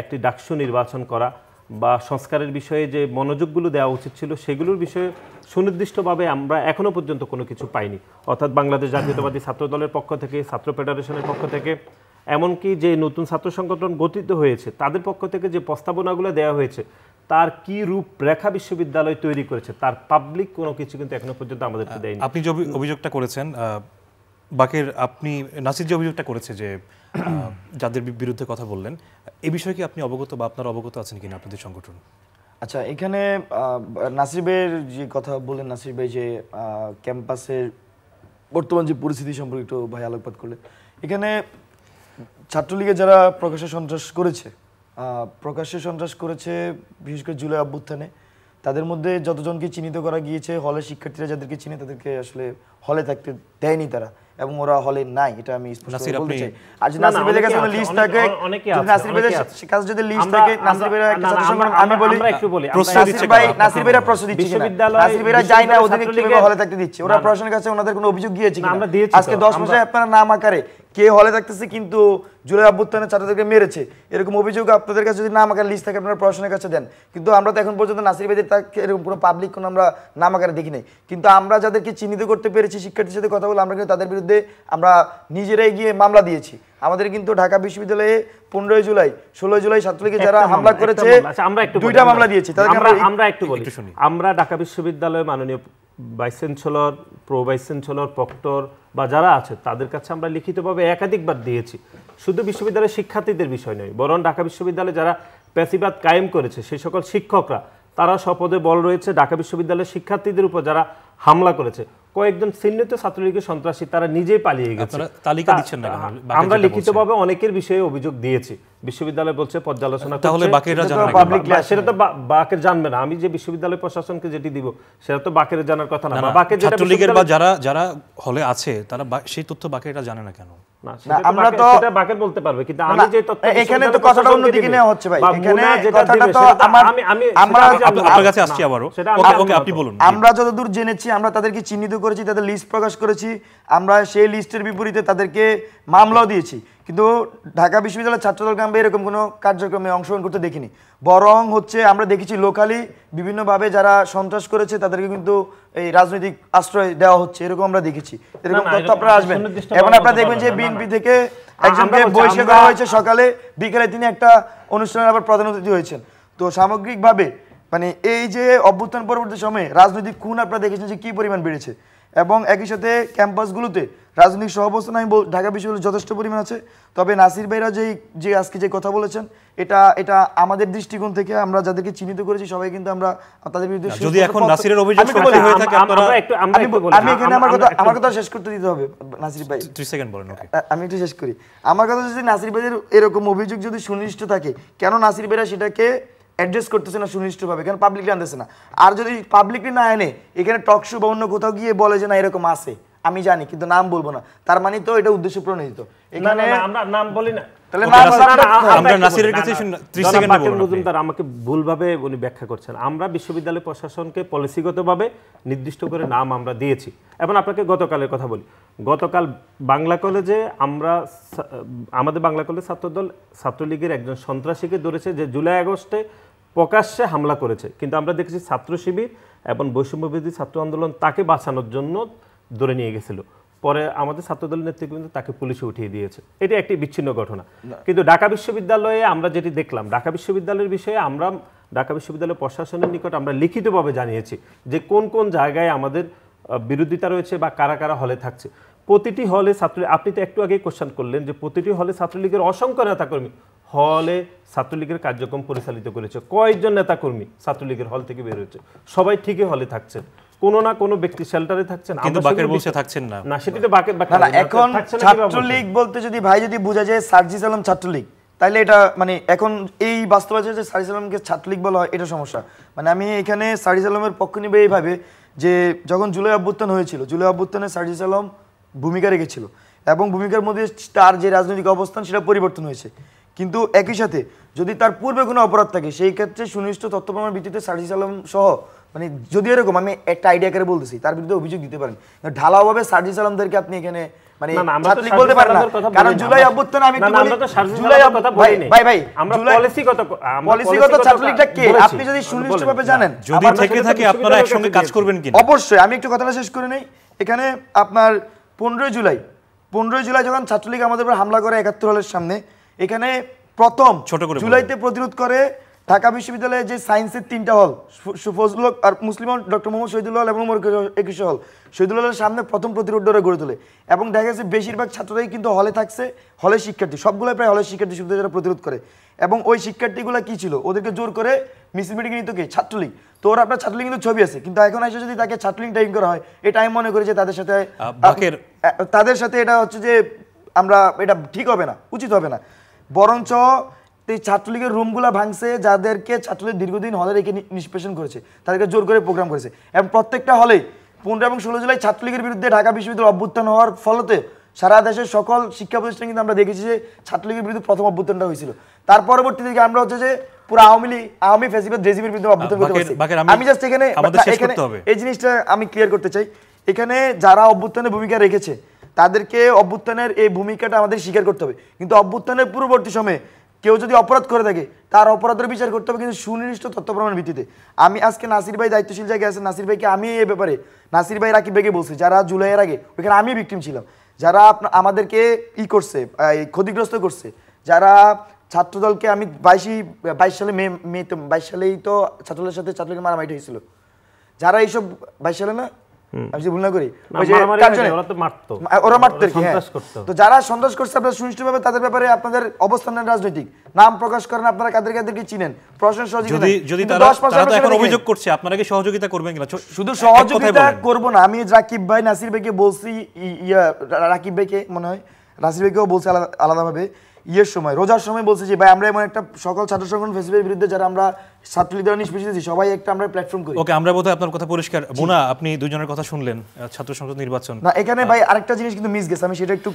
[SPEAKER 2] একটি ডাকসু নির্বাচন করা বা সংস্কারের বিষয়ে যে মনোযোগগুলো দেওয়া উচিত ছিল সেগুলোর বিষয়ে সুনির্দিষ্টভাবে আমরা এখনো পর্যন্ত কোনো কিছু পাইনি। অর্থাৎ বাংলাদেশ জাতীয়তাবাদী ছাত্র দলের পক্ষ থেকে, ছাত্র ফেডারেশনের পক্ষ থেকে, এমনকি যে নতুন ছাত্র সংগঠন গঠিত হয়েছে তাদের পক্ষ থেকে যে প্রস্তাবনাগুলো দেওয়া হয়েছে তার কি রূপরেখা বিশ্ববিদ্যালয় তৈরি করেছে তার পাবলিক কোনো কিছু কিন্তু এখনো পর্যন্ত আমাদেরকে দেয়নি।
[SPEAKER 1] আপনি যে অভিযোগটা করেছেন বাকের, আপনি নাসির যে অভিযোগটা করেছে যে যাদের বিরুদ্ধে কথা বললেন, এই বিষয়ে কি আপনি অবগত বা আপনারা অবগত আছেন কিনা আপনাদের সংগঠন?
[SPEAKER 3] আচ্ছা, এখানে নাসির ভাইয়ের যে কথা বললেন, নাসির ভাই যে ক্যাম্পাসের বর্তমান যে পরিস্থিতি সম্পর্কে একটু ভাই আলোকপাত করলেন। এখানে ছাত্রলীগে যারা প্রকাশ্যে সন্ত্রাস করেছে বিশেষ করে জুলাই অভ্যুত্থানে, তাদের মধ্যে যতজনকে চিহ্নিত করা গিয়েছে, হলে শিক্ষার্থীরা যাদেরকে চিনে তাদেরকে আসলে হলে থাকতে দেয়নি তারা, এবং ওরা হলে নাই, এটা আমি স্পষ্ট বলতে চাই। আর যদি নাসির ভাইয়ের কাছে লিস্ট থাকে, নাসির ভাইয়ের কাছে যদি লিস্ট থাকে, নাসির ভাইয়ের একটা ছাত্র সংগঠন, আমি বলি নাসির ভাইরা প্রশ্ন দিচ্ছে কিনা, নাসির ভাইরা যায় না ওদেরকে কিভাবে হলে থাকতে দিচ্ছে, ওরা প্রশাসনের কাছে ওনাদের কোনো অভিযোগ গিয়েছে কিনা? আজকে 10 বছর আপনারা নাম আকারে কে হলে থাকতেছে কিন্তু জুলাই অভ্যুত্থানে ছাত্রদেরকে মেরেছে, এরকম অভিযোগ আপনাদের কাছে যদি নাম আকারে লিস্ট থাকে আপনারা প্রশাসনের কাছে দেন। কিন্তু আমরা তো এখন পর্যন্ত নাসির ভাইদের এরকম কোনো পাবলিক কোনো আমরা নাম আকারে দেখি নাই। কিন্তু আমরা যাদেরকে চিহ্নিত করতে পেরেছি, শিক্ষার্থীর সাথে কথা বলে, আমরা কিন্তু তাদের বিরুদ্ধে আমরা নিজেরাই গিয়ে মামলা দিয়েছি। আমাদের কিন্তু ঢাকা বিশ্ববিদ্যালয়ে 15 জুলাই 16 জুলাই ছাত্রলীগে যারা হামলা করেছে দুইটা মামলা দিয়েছি।
[SPEAKER 2] আমরা একটু বলি, আমরা ঢাকা বিশ্ববিদ্যালয়ে মাননীয় vice chancellor, pro vice chancellor, proctor বা যারা আছে তাদের কাছে আমরা লিখিতভাবে একাধিকবার দিয়েছি। শুধু বিশ্ববিদ্যালয়ের শিক্ষার্থীদের বিষয় নয়, বরং ঢাকা বিশ্ববিদ্যালয়ে যারা প্যাসিবাদ কায়েম করেছে সেই সকল শিক্ষকরা, তারা স্বপদে বল রয়েছে। ঢাকা বিশ্ববিদ্যালয়ের শিক্ষার্থীদের উপর যারা হামলা করেছে, কয়েকজন চিহ্নিত ছাত্রলীগের সন্ত্রাসী তারা নিজেই পালিয়ে গেছে।
[SPEAKER 1] তালিকা দিচ্ছেন না কেন?
[SPEAKER 2] আমরা লিখিতভাবে অনেকের বিষয়ে অভিযোগ দিয়েছি, বিশ্ববিদ্যালয় বলছে পর্যালোচনা করছে,
[SPEAKER 1] তাহলে বাকেরা জানেন না,
[SPEAKER 2] সেটা তো বাকের জানবে না। আমি যে বিশ্ববিদ্যালয় প্রশাসনকে যেটি দিব সেটা তো বাকের জানার কথা না। বাকের যেটা
[SPEAKER 1] ছাত্রলীগের বা যারা হলে আছে তারা সেই তথ্য বাকেরা জানে না কেন?
[SPEAKER 2] আমরা তো সেটা বাকের বলতে পারবে, কিন্তু আমি যে তথ্য
[SPEAKER 3] এখানে তো কথাটা অন্যদিকে নেওয়া হচ্ছে ভাই। এখানে কথাটা তো আমরা
[SPEAKER 1] আপনার কাছে আসছি আবারো। ওকে, আপনি বলুন।
[SPEAKER 3] আমরা যতদূর জেনেছি, আমরা তাদেরকে চিহ্নিত করেছি, তাদের লিস্ট প্রকাশ করেছি, আমরা সেই লিস্টের বিপরীতে তাদেরকে মামলাও দিয়েছি। কিন্তু ঢাকা বিশ্ববিদ্যালয়ের ছাত্রদল ক্যাম্পে এরকম কোনো কার্যক্রমে অংশগ্রহণ করতে দেখিনি। বরং হচ্ছে আমরা দেখেছি লোকালি বিভিন্নভাবে যারা সন্ত্রাস করেছে তাদেরকে কিন্তু এই রাজনৈতিক আশ্রয় দেওয়া হচ্ছে, এরকম আমরা দেখেছি। এরকম তথ্য আপনারা আসবেন এবং আপনারা দেখবেন যে বিএনপি থেকে একজনকে বহিষ্কার করা হয়েছে সকালে, বিকেলে তিনি একটা অনুষ্ঠানের আবার প্রধান অতিথি হয়েছেন। তো সামগ্রিকভাবে মানে এই যে অভ্যুত্থান পরবর্তী সময়ে রাজনৈতিক খুন আপনারা দেখেছেন যে কি পরিমাণ বেড়েছে, এবং একই সাথে ক্যাম্পাসগুলোতে রাজনৈতিক সহাবস্থান আমি ঢাকা বিশ্ববিদ্যালয়ে যথেষ্ট পরিমাণ আছে। তবে নাসির ভাইরা যে আজকে যে কথা বলেছেন এটা আমাদের দৃষ্টিকোণ থেকে আমরা যাদেরকে চিহ্নিত করেছি সবাই কিন্তু আমরা তাদের বিরুদ্ধে
[SPEAKER 1] যদি এখন নাসিরের অভিযোগ সত্যি হয়ে থাকে আপনারা
[SPEAKER 3] আমি এখানে আমার কথা শেষ করতে দিতে হবে নাসির ভাই
[SPEAKER 1] 3 সেকেন্ড বলেন। ওকে,
[SPEAKER 3] আমি একটু শেষ করি। আমার কথা যদি নাসির ভাইয়ের এরকম অভিযোগ যদি সুনির্দিষ্ট থাকে, কেন নাসির ভাইরা সেটাকে অ্যাড্রেস করতেছে না সুনির্দিষ্টভাবে, কেন পাবলিকলি আনতেছে না? আর যদি পাবলিকলি না এনে এখানে টক শো বা অন্য কোথাও গিয়ে বলে যে না এরকম আছে, আমি জানি কিন্তু নাম বলবো না, তার মানে তো এটা উদ্দেশ্য প্রণোদিত।
[SPEAKER 2] এখানে আমরা নাম বলি না।
[SPEAKER 1] আমরা নাসিরের কাছে 3 সেকেন্ডে বলুন।
[SPEAKER 2] মজুমদার আমাকে ভুলভাবে উনি ব্যাখ্যা করছেন। আমরা বিশ্ববিদ্যালয় প্রশাসনকে পলিসিগতভাবে নির্দিষ্ট করে নাম আমরা দিয়েছি। এখন আপনাকে গতকালের কথা বলি। গতকাল বাংলা কলেজে আমাদের বাংলা কলেজ ছাত্রদল ছাত্রলীগের একজন সন্ত্রাসীকে ধরেছে যে জুলাই আগস্টে প্রকাশ্যে হামলা করেছে, কিন্তু আমরা দেখেছি ছাত্র শিবির এবং বৈষম্যবিরোধী ছাত্র আন্দোলন তাকে বাঁচানোর জন্য ধরে নিয়ে গেছিল। পরে আমাদের ছাত্রদলের নেতৃবৃন্দ তাকে পুলিশে উঠিয়ে দিয়েছে। এটা একটি বিচ্ছিন্ন ঘটনা। কিন্তু ঢাকা বিশ্ববিদ্যালয়ে আমরা যেটি দেখলাম, ঢাকা বিশ্ববিদ্যালয়ের বিষয়ে আমরা ঢাকা বিশ্ববিদ্যালয় প্রশাসনের নিকট আমরা লিখিতভাবে জানিয়েছি যে কোন কোন জায়গায় আমাদের বিরোধিতা রয়েছে বা কারা কারা হলে থাকছে। প্রতিটি হলে আপনি তো একটু আগেই কোশ্চেন করলেন যে প্রতিটি হলে ছাত্রলীগের অসংখ্য নেতাকর্মী হলে ছাত্রলীগের কার্যক্রম পরিচালিত করেছে। কয়েকজন নেতাকর্মী ছাত্রলীগের হল থেকে বের হয়েছে, সবাই ঠিকই হলে থাকছেন, কোনো না কোনো ব্যক্তি শেল্টারে থাকছেন,
[SPEAKER 1] কিন্তু বাকের বলছে থাকছেন না।
[SPEAKER 2] না, সেটা তো বাকের
[SPEAKER 3] না। এখন ছাত্রলীগ বলতে যদি ভাই যদি বোঝা যায় সার্জিস আলম ছাত্রলীগ, তাইলে এটা মানে এখন এই বাস্তবতা যে সার্জিস আলমকে ছাত্রলীগ বলা হয় এটা সমস্যা। মানে আমি এখানে সার্জিস আলমের পক্ষ নিবে এইভাবে যে যখন জুলাই অভ্যুত্থান হয়েছিল, জুলাই অভ্যুত্থানে সার্জিস আলম ভূমিকা রেখেছিল এবং ভূমিকার মধ্যে তার যে রাজনৈতিক অবস্থান সেটা পরিবর্তন হয়েছে। কিন্তু একই সাথে যদি তার পূর্বে কোনো অপরাধ থাকে সেই ক্ষেত্রে সুনির্দিষ্ট তথ্য প্রমাণের ভিত্তিতে সার্জিস আলম সহ মানে যদি এরকম আমি একটা আইডিয়া করে বলতেছি তার বিরুদ্ধে অভিযোগ দিতে পারেন। ঢালাওভাবে সার্জিস আলমদেরকে আপনি এখানে মানে ছাত্রলীগ বলতে পারেন না, কারণ জুলাই অভ্যুত্থানে আমি পলিসিগত ছাত্রলীগটা কে আপনি যদি সুনির্দিষ্টভাবে জানেন,
[SPEAKER 1] যদি থেকে থাকে আপনারা একসঙ্গে কাজ করবেন কিনা।
[SPEAKER 3] অবশ্যই। আমি একটু কথাটা শেষ করে নেই। এখানে আপনার 15 জুলাই যখন ছাত্রলীগ আমাদের উপর হামলা করে 71 হলের সামনে, এখানে প্রথম জুলাইতে প্রতিরোধ করে ঢাকা বিশ্ববিদ্যালয়ে যে সায়েন্সের 3টা হল, ফজলুল আর মুসলিম হল, ডক্টর মোহাম্মদ শহীদুল হল এবং উমর একুশে হল, শহীদুল হলের সামনে প্রথম প্রতিরোধ গড়ে তোলে। এবং দেখা গেছে বেশিরভাগ ছাত্ররাই কিন্তু হলে থাকছে, হলের শিক্ষার্থী সবগুলোই প্রায় হলের শিক্ষার্থী সুবিধা যারা প্রতিরোধ করে। এবং ওই শিক্ষার্থীগুলো কি ছিল, ওদেরকে জোর করে মিছিল মিটিংয়ে নিত কে? ছাত্রলীগ। তো ওর আপনার ছাত্রলীগ কিন্তু ছবি আছে, কিন্তু এখন এসে যদি তাকে ছাত্রলীগ টাইম করা হয়, এটা আমি মনে করি যে তাদের সাথে এটা হচ্ছে যে আমরা এটা ঠিক হবে না, উচিত হবে না। বরঞ্চ এই ছাত্রলীগের রুমগুলো ভাঙছে, যাদেরকে ছাত্রলীগ দীর্ঘদিন হলে রেখে নিষ্পেষণ করেছে, তাদেরকে জোর করে প্রোগ্রাম করেছে। এবং প্রত্যেকটা হলে 15 এবং 16 জুলাই ছাত্রলীগের বিরুদ্ধে ঢাকা বিশ্ববিদ্যালয় অভ্যুত্থান হওয়ার ফলতে সারা দেশের সকল শিক্ষা প্রতিষ্ঠান কিন্তু আমরা দেখেছি যে ছাত্রলীগের বিরুদ্ধে প্রথম অভ্যুত্থানটা হয়েছিল। তার পরবর্তী থেকে আমরা হচ্ছে যে পুরো আওয়ামী ফ্যাসিবাদ রেজিমের বিরুদ্ধে অভ্যুত্থান করতে পারছি। আমি জাস্ট এখানে এই জিনিসটা আমি ক্লিয়ার করতে চাই। এখানে যারা অভ্যুত্থানের ভূমিকা রেখেছে তাদেরকে অভ্যুত্থানের এই ভূমিকাটা আমাদের স্বীকার করতে হবে। কিন্তু অভ্যুত্থানের পূর্ববর্তী সময়ে কেউ যদি অপরাধ করে থাকে তার অপরাধের বিচার করতে হবে, কিন্তু সুনির্দিষ্ট তথ্য প্রমাণের ভিত্তিতে। আমি আজকে নাসির ভাই দায়িত্বশীল জায়গায় আছেন, নাসির ভাইকে আমি এই ব্যাপারে নাসির ভাই রাকিব ভাইকে বলছি, যারা জুলাইয়ের আগে ওইখানে আমি ভিকটিম ছিলাম, যারা আমাদেরকে করছে ক্ষতিগ্রস্ত করছে, যারা ছাত্রদলকে আমি 22 সালে মে 22 সালেই তো ছাত্রদলের সাথে ছাত্রলীগের মারামারি হয়েছিল, যারা এইসব 22 সালে না আমি যদি ভুল না করি ওরা মারতো, তো যারা সন্ত্রাস করছে আপনারা সুনিশ্চিতভাবে তাদের ব্যাপারে আপনাদের অবস্থানের রাজনৈতিক নাম প্রকাশ করেন, আপনারা কাদেরকে চিনেন, প্রশাসন সহযোগিতা
[SPEAKER 1] যদি তারা এখন অভিযোগ করছে আপনারা কি সহযোগিতা করবেন কিনা?
[SPEAKER 3] শুধু সহযোগিতা করব না, আমি রাকিব ভাই নাসির ভাইকে বলছি, রাকিব ভাইকে মনে হয় নাসির ভাইকেও বলছি আলাদাভাবে সময় রোজার সময় বলছি যে ভাই আমরা এমন একটা সকল ছাত্র সংগঠন ফেসিবাদের বিরুদ্ধে যারা আমরা ছাত্রলীগ দ্বারা নিষ্পেষিত সবাই একটা আমরা প্ল্যাটফর্ম করি।
[SPEAKER 1] ওকে, আমরা বোধহয় আপনার কথা পরিষ্কার। মুনা, আপনি দুজনের কথা শুনলেন, ছাত্র সংসদ নির্বাচন।
[SPEAKER 3] না, এখানে ভাই আরেকটা জিনিস কিন্তু মিস গেছে, আমি সেটা একটু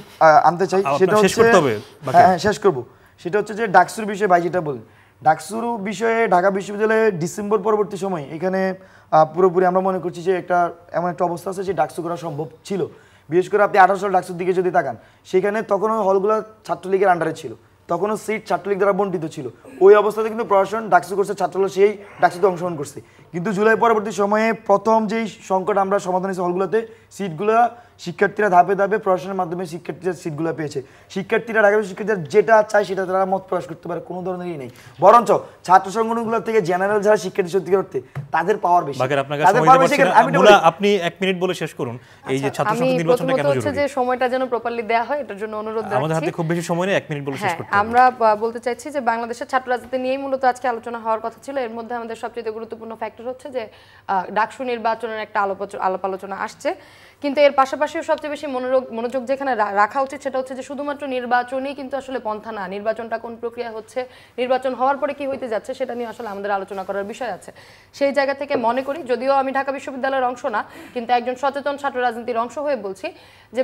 [SPEAKER 3] আনতে চাই। সেটা
[SPEAKER 1] শেষ করতে হবে।
[SPEAKER 3] হ্যাঁ, শেষ করব। সেটা হচ্ছে যে ডাকসুর বিষয়ে ভাই যেটা বলেন, ডাকসুর বিষয়ে ঢাকা বিশ্ববিদ্যালয়ে ডিসেম্বর পরবর্তী সময় এখানে পুরোপুরি আমরা মনে করছি যে এমন একটা অবস্থা আছে যে ডাকসু করা সম্ভব ছিল। বিশেষ করে আপনি 18 সাল ডাকসুর দিকে যদি তাকান, সেখানে তখনও হলগুলো ছাত্রলীগের আন্ডারে ছিল, তখনও সিট ছাত্রলীগ দ্বারা বন্টিত ছিল। ওই অবস্থাতে কিন্তু প্রশাসন ডাকসু করছে, ছাত্রলীগ সেই ডাকসুতে অংশগ্রহণ করছে। কিন্তু জুলাই পরবর্তী সময়ে প্রথম যেই সংকট আমরা সমাধান হয়েছে হলগুলোতে সিটগুলো শিক্ষার্থীরা ধাপে ধাপে প্রশাসনের মাধ্যমে শিক্ষার্থীরা সিটগুলো পেয়েছে। শিক্ষার্থীরা ঢাকা শিক্ষার্থীরা যেটা চায় সেটা তারা মত প্রকাশ করতে পারে, কোনো ধরনেরই নেই। বরঞ্চ ছাত্র সংগঠনগুলো থেকে জেনারেল যারা শিক্ষার্থী সত্যি করতে তাদের পাওয়ার বেশি।
[SPEAKER 1] আপনি 1 মিনিট বলে শেষ করুন। এই যে ছাত্র সংসদ নির্বাচনটা কেন জরুরি,
[SPEAKER 4] যে সময়টা যেন প্রপারলি দেয়া হয় এটার জন্য অনুরোধ রাখছি।
[SPEAKER 1] আমাদের হাতে খুব বেশি সময় নেই, 1 মিনিট বলে শেষ করতে হবে।
[SPEAKER 4] আমরা বলতে চাইছি যে বাংলাদেশের ছাত্র রাজনীতি নিয়েই মূলত আজকে আলোচনা হওয়ার কথা ছিল। এর মধ্যে আমাদের সবচেয়ে গুরুত্বপূর্ণ ফ্যাক্টর হচ্ছে যে ডাকসু নির্বাচনের একটা আলাপ আলোচনা আসছে, কিন্তু এর পাশাপাশিও সবচেয়ে বেশি মনোযোগ যেখানে রাখা উচিত সেটা হচ্ছে যে শুধুমাত্র নির্বাচনই কিন্তু আসলে পন্থা না। নির্বাচনটা কোন প্রক্রিয়া হচ্ছে, নির্বাচন হওয়ার পরে কি হইতে যাচ্ছে সেটা নিয়ে আসলে আমাদের আলোচনা করার বিষয় আছে। সেই জায়গা থেকে মনে করি, যদিও আমি ঢাকা বিশ্ববিদ্যালয়ের অংশ না, কিন্তু একজন সচেতন ছাত্র রাজনীতির অংশ হয়ে বলছি যে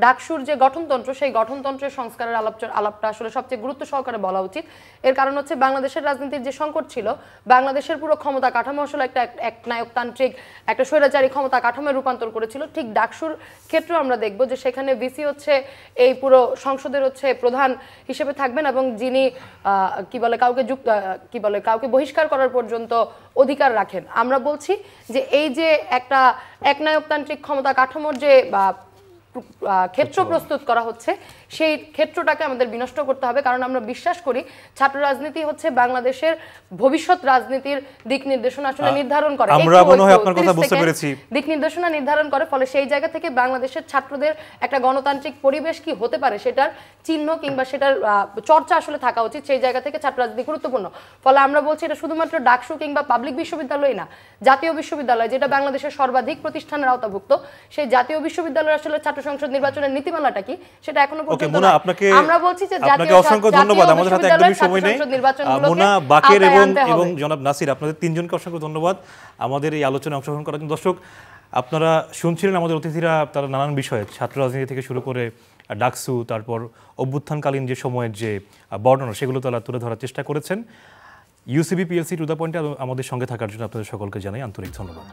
[SPEAKER 4] ডাকসুর যে গঠনতন্ত্র, সেই গঠনতন্ত্রের সংস্কারের আলাপটা আসলে সবচেয়ে গুরুত্ব সহকারে বলা উচিত। এর কারণ হচ্ছে বাংলাদেশের রাজনীতির যে সংকট ছিল, বাংলাদেশের পুরো ক্ষমতা কাঠামো আসলে একটা একনায়কতান্ত্রিক একটা স্বৈরাচারী ক্ষমতা কাঠামোয় রূপান্তর করেছিল। ঠিক ডাকসুর ক্ষেত্রে আমরা দেখব যে সেখানে ভিসি হচ্ছে এই পুরো সংসদের হচ্ছে প্রধান হিসেবে থাকবেন এবং যিনি কাউকে বহিষ্কার করার পর্যন্ত অধিকার রাখেন। আমরা বলছি যে এই যে একটা একনায়কতান্ত্রিক ক্ষমতা কাঠামোর যে ক্ষেত্র প্রস্তুত করা হচ্ছে, সেই ক্ষেত্রটাকে আমাদের বিনষ্ট করতে হবে। কারণ আমরা বিশ্বাস করি ছাত্র রাজনীতি হচ্ছে বাংলাদেশের ভবিষ্যৎ রাজনীতির দিক নির্দেশনা আসলে নির্ধারণ করে।
[SPEAKER 1] আমরা মনে হয় আপনার কথা বুঝতে পেরেছি।
[SPEAKER 4] দিক নির্দেশনা নির্ধারণ করে, ফলে সেই জায়গা থেকে বাংলাদেশের ছাত্রদের একটা গণতান্ত্রিক পরিবেশ কি হতে পারে সেটার চিহ্ন কিংবা সেটার চর্চা আসলে থাকা উচিত। সেই জায়গা থেকে ছাত্র রাজনীতি গুরুত্বপূর্ণ। ফলে আমরা বলছি এটা শুধুমাত্র ডাকসু কিংবা পাবলিক বিশ্ববিদ্যালয় না, জাতীয় বিশ্ববিদ্যালয় যেটা বাংলাদেশের সর্বাধিক প্রতিষ্ঠানের আওতাভুক্ত, সেই জাতীয় বিশ্ববিদ্যালয়ের আসলে ছাত্র সংসদ নির্বাচনের নীতিমালাটা কি সেটা এখনো পর্যন্ত আমরা বলছি যে
[SPEAKER 1] জাতীয় অসংখ্য ধন্যবাদ। আমাদের হাতে একদমই সময় নেই। মোনা, বাকের এবং জনাব নাসির, আপনাদের তিনজনকে অসংখ্য ধন্যবাদ আমাদের এই আলোচনায় অংশগ্রহণ করার জন্য। দর্শক, আপনারা শুনছিলেন আমাদের অতিথিরা তারা নানান বিষয়ে ছাত্র রাজনীতি থেকে শুরু করে ডাকসু, তারপর অভ্যুত্থানকালীন যে সময়ের যে বর্ণনা সেগুলো তারা তুলে ধরার চেষ্টা করেছেন। ইউসিবি পিএলসি টু দ্য পয়েন্টে আমাদের সঙ্গে থাকার জন্য আপনাদের সকলকে জানাই আন্তরিক ধন্যবাদ।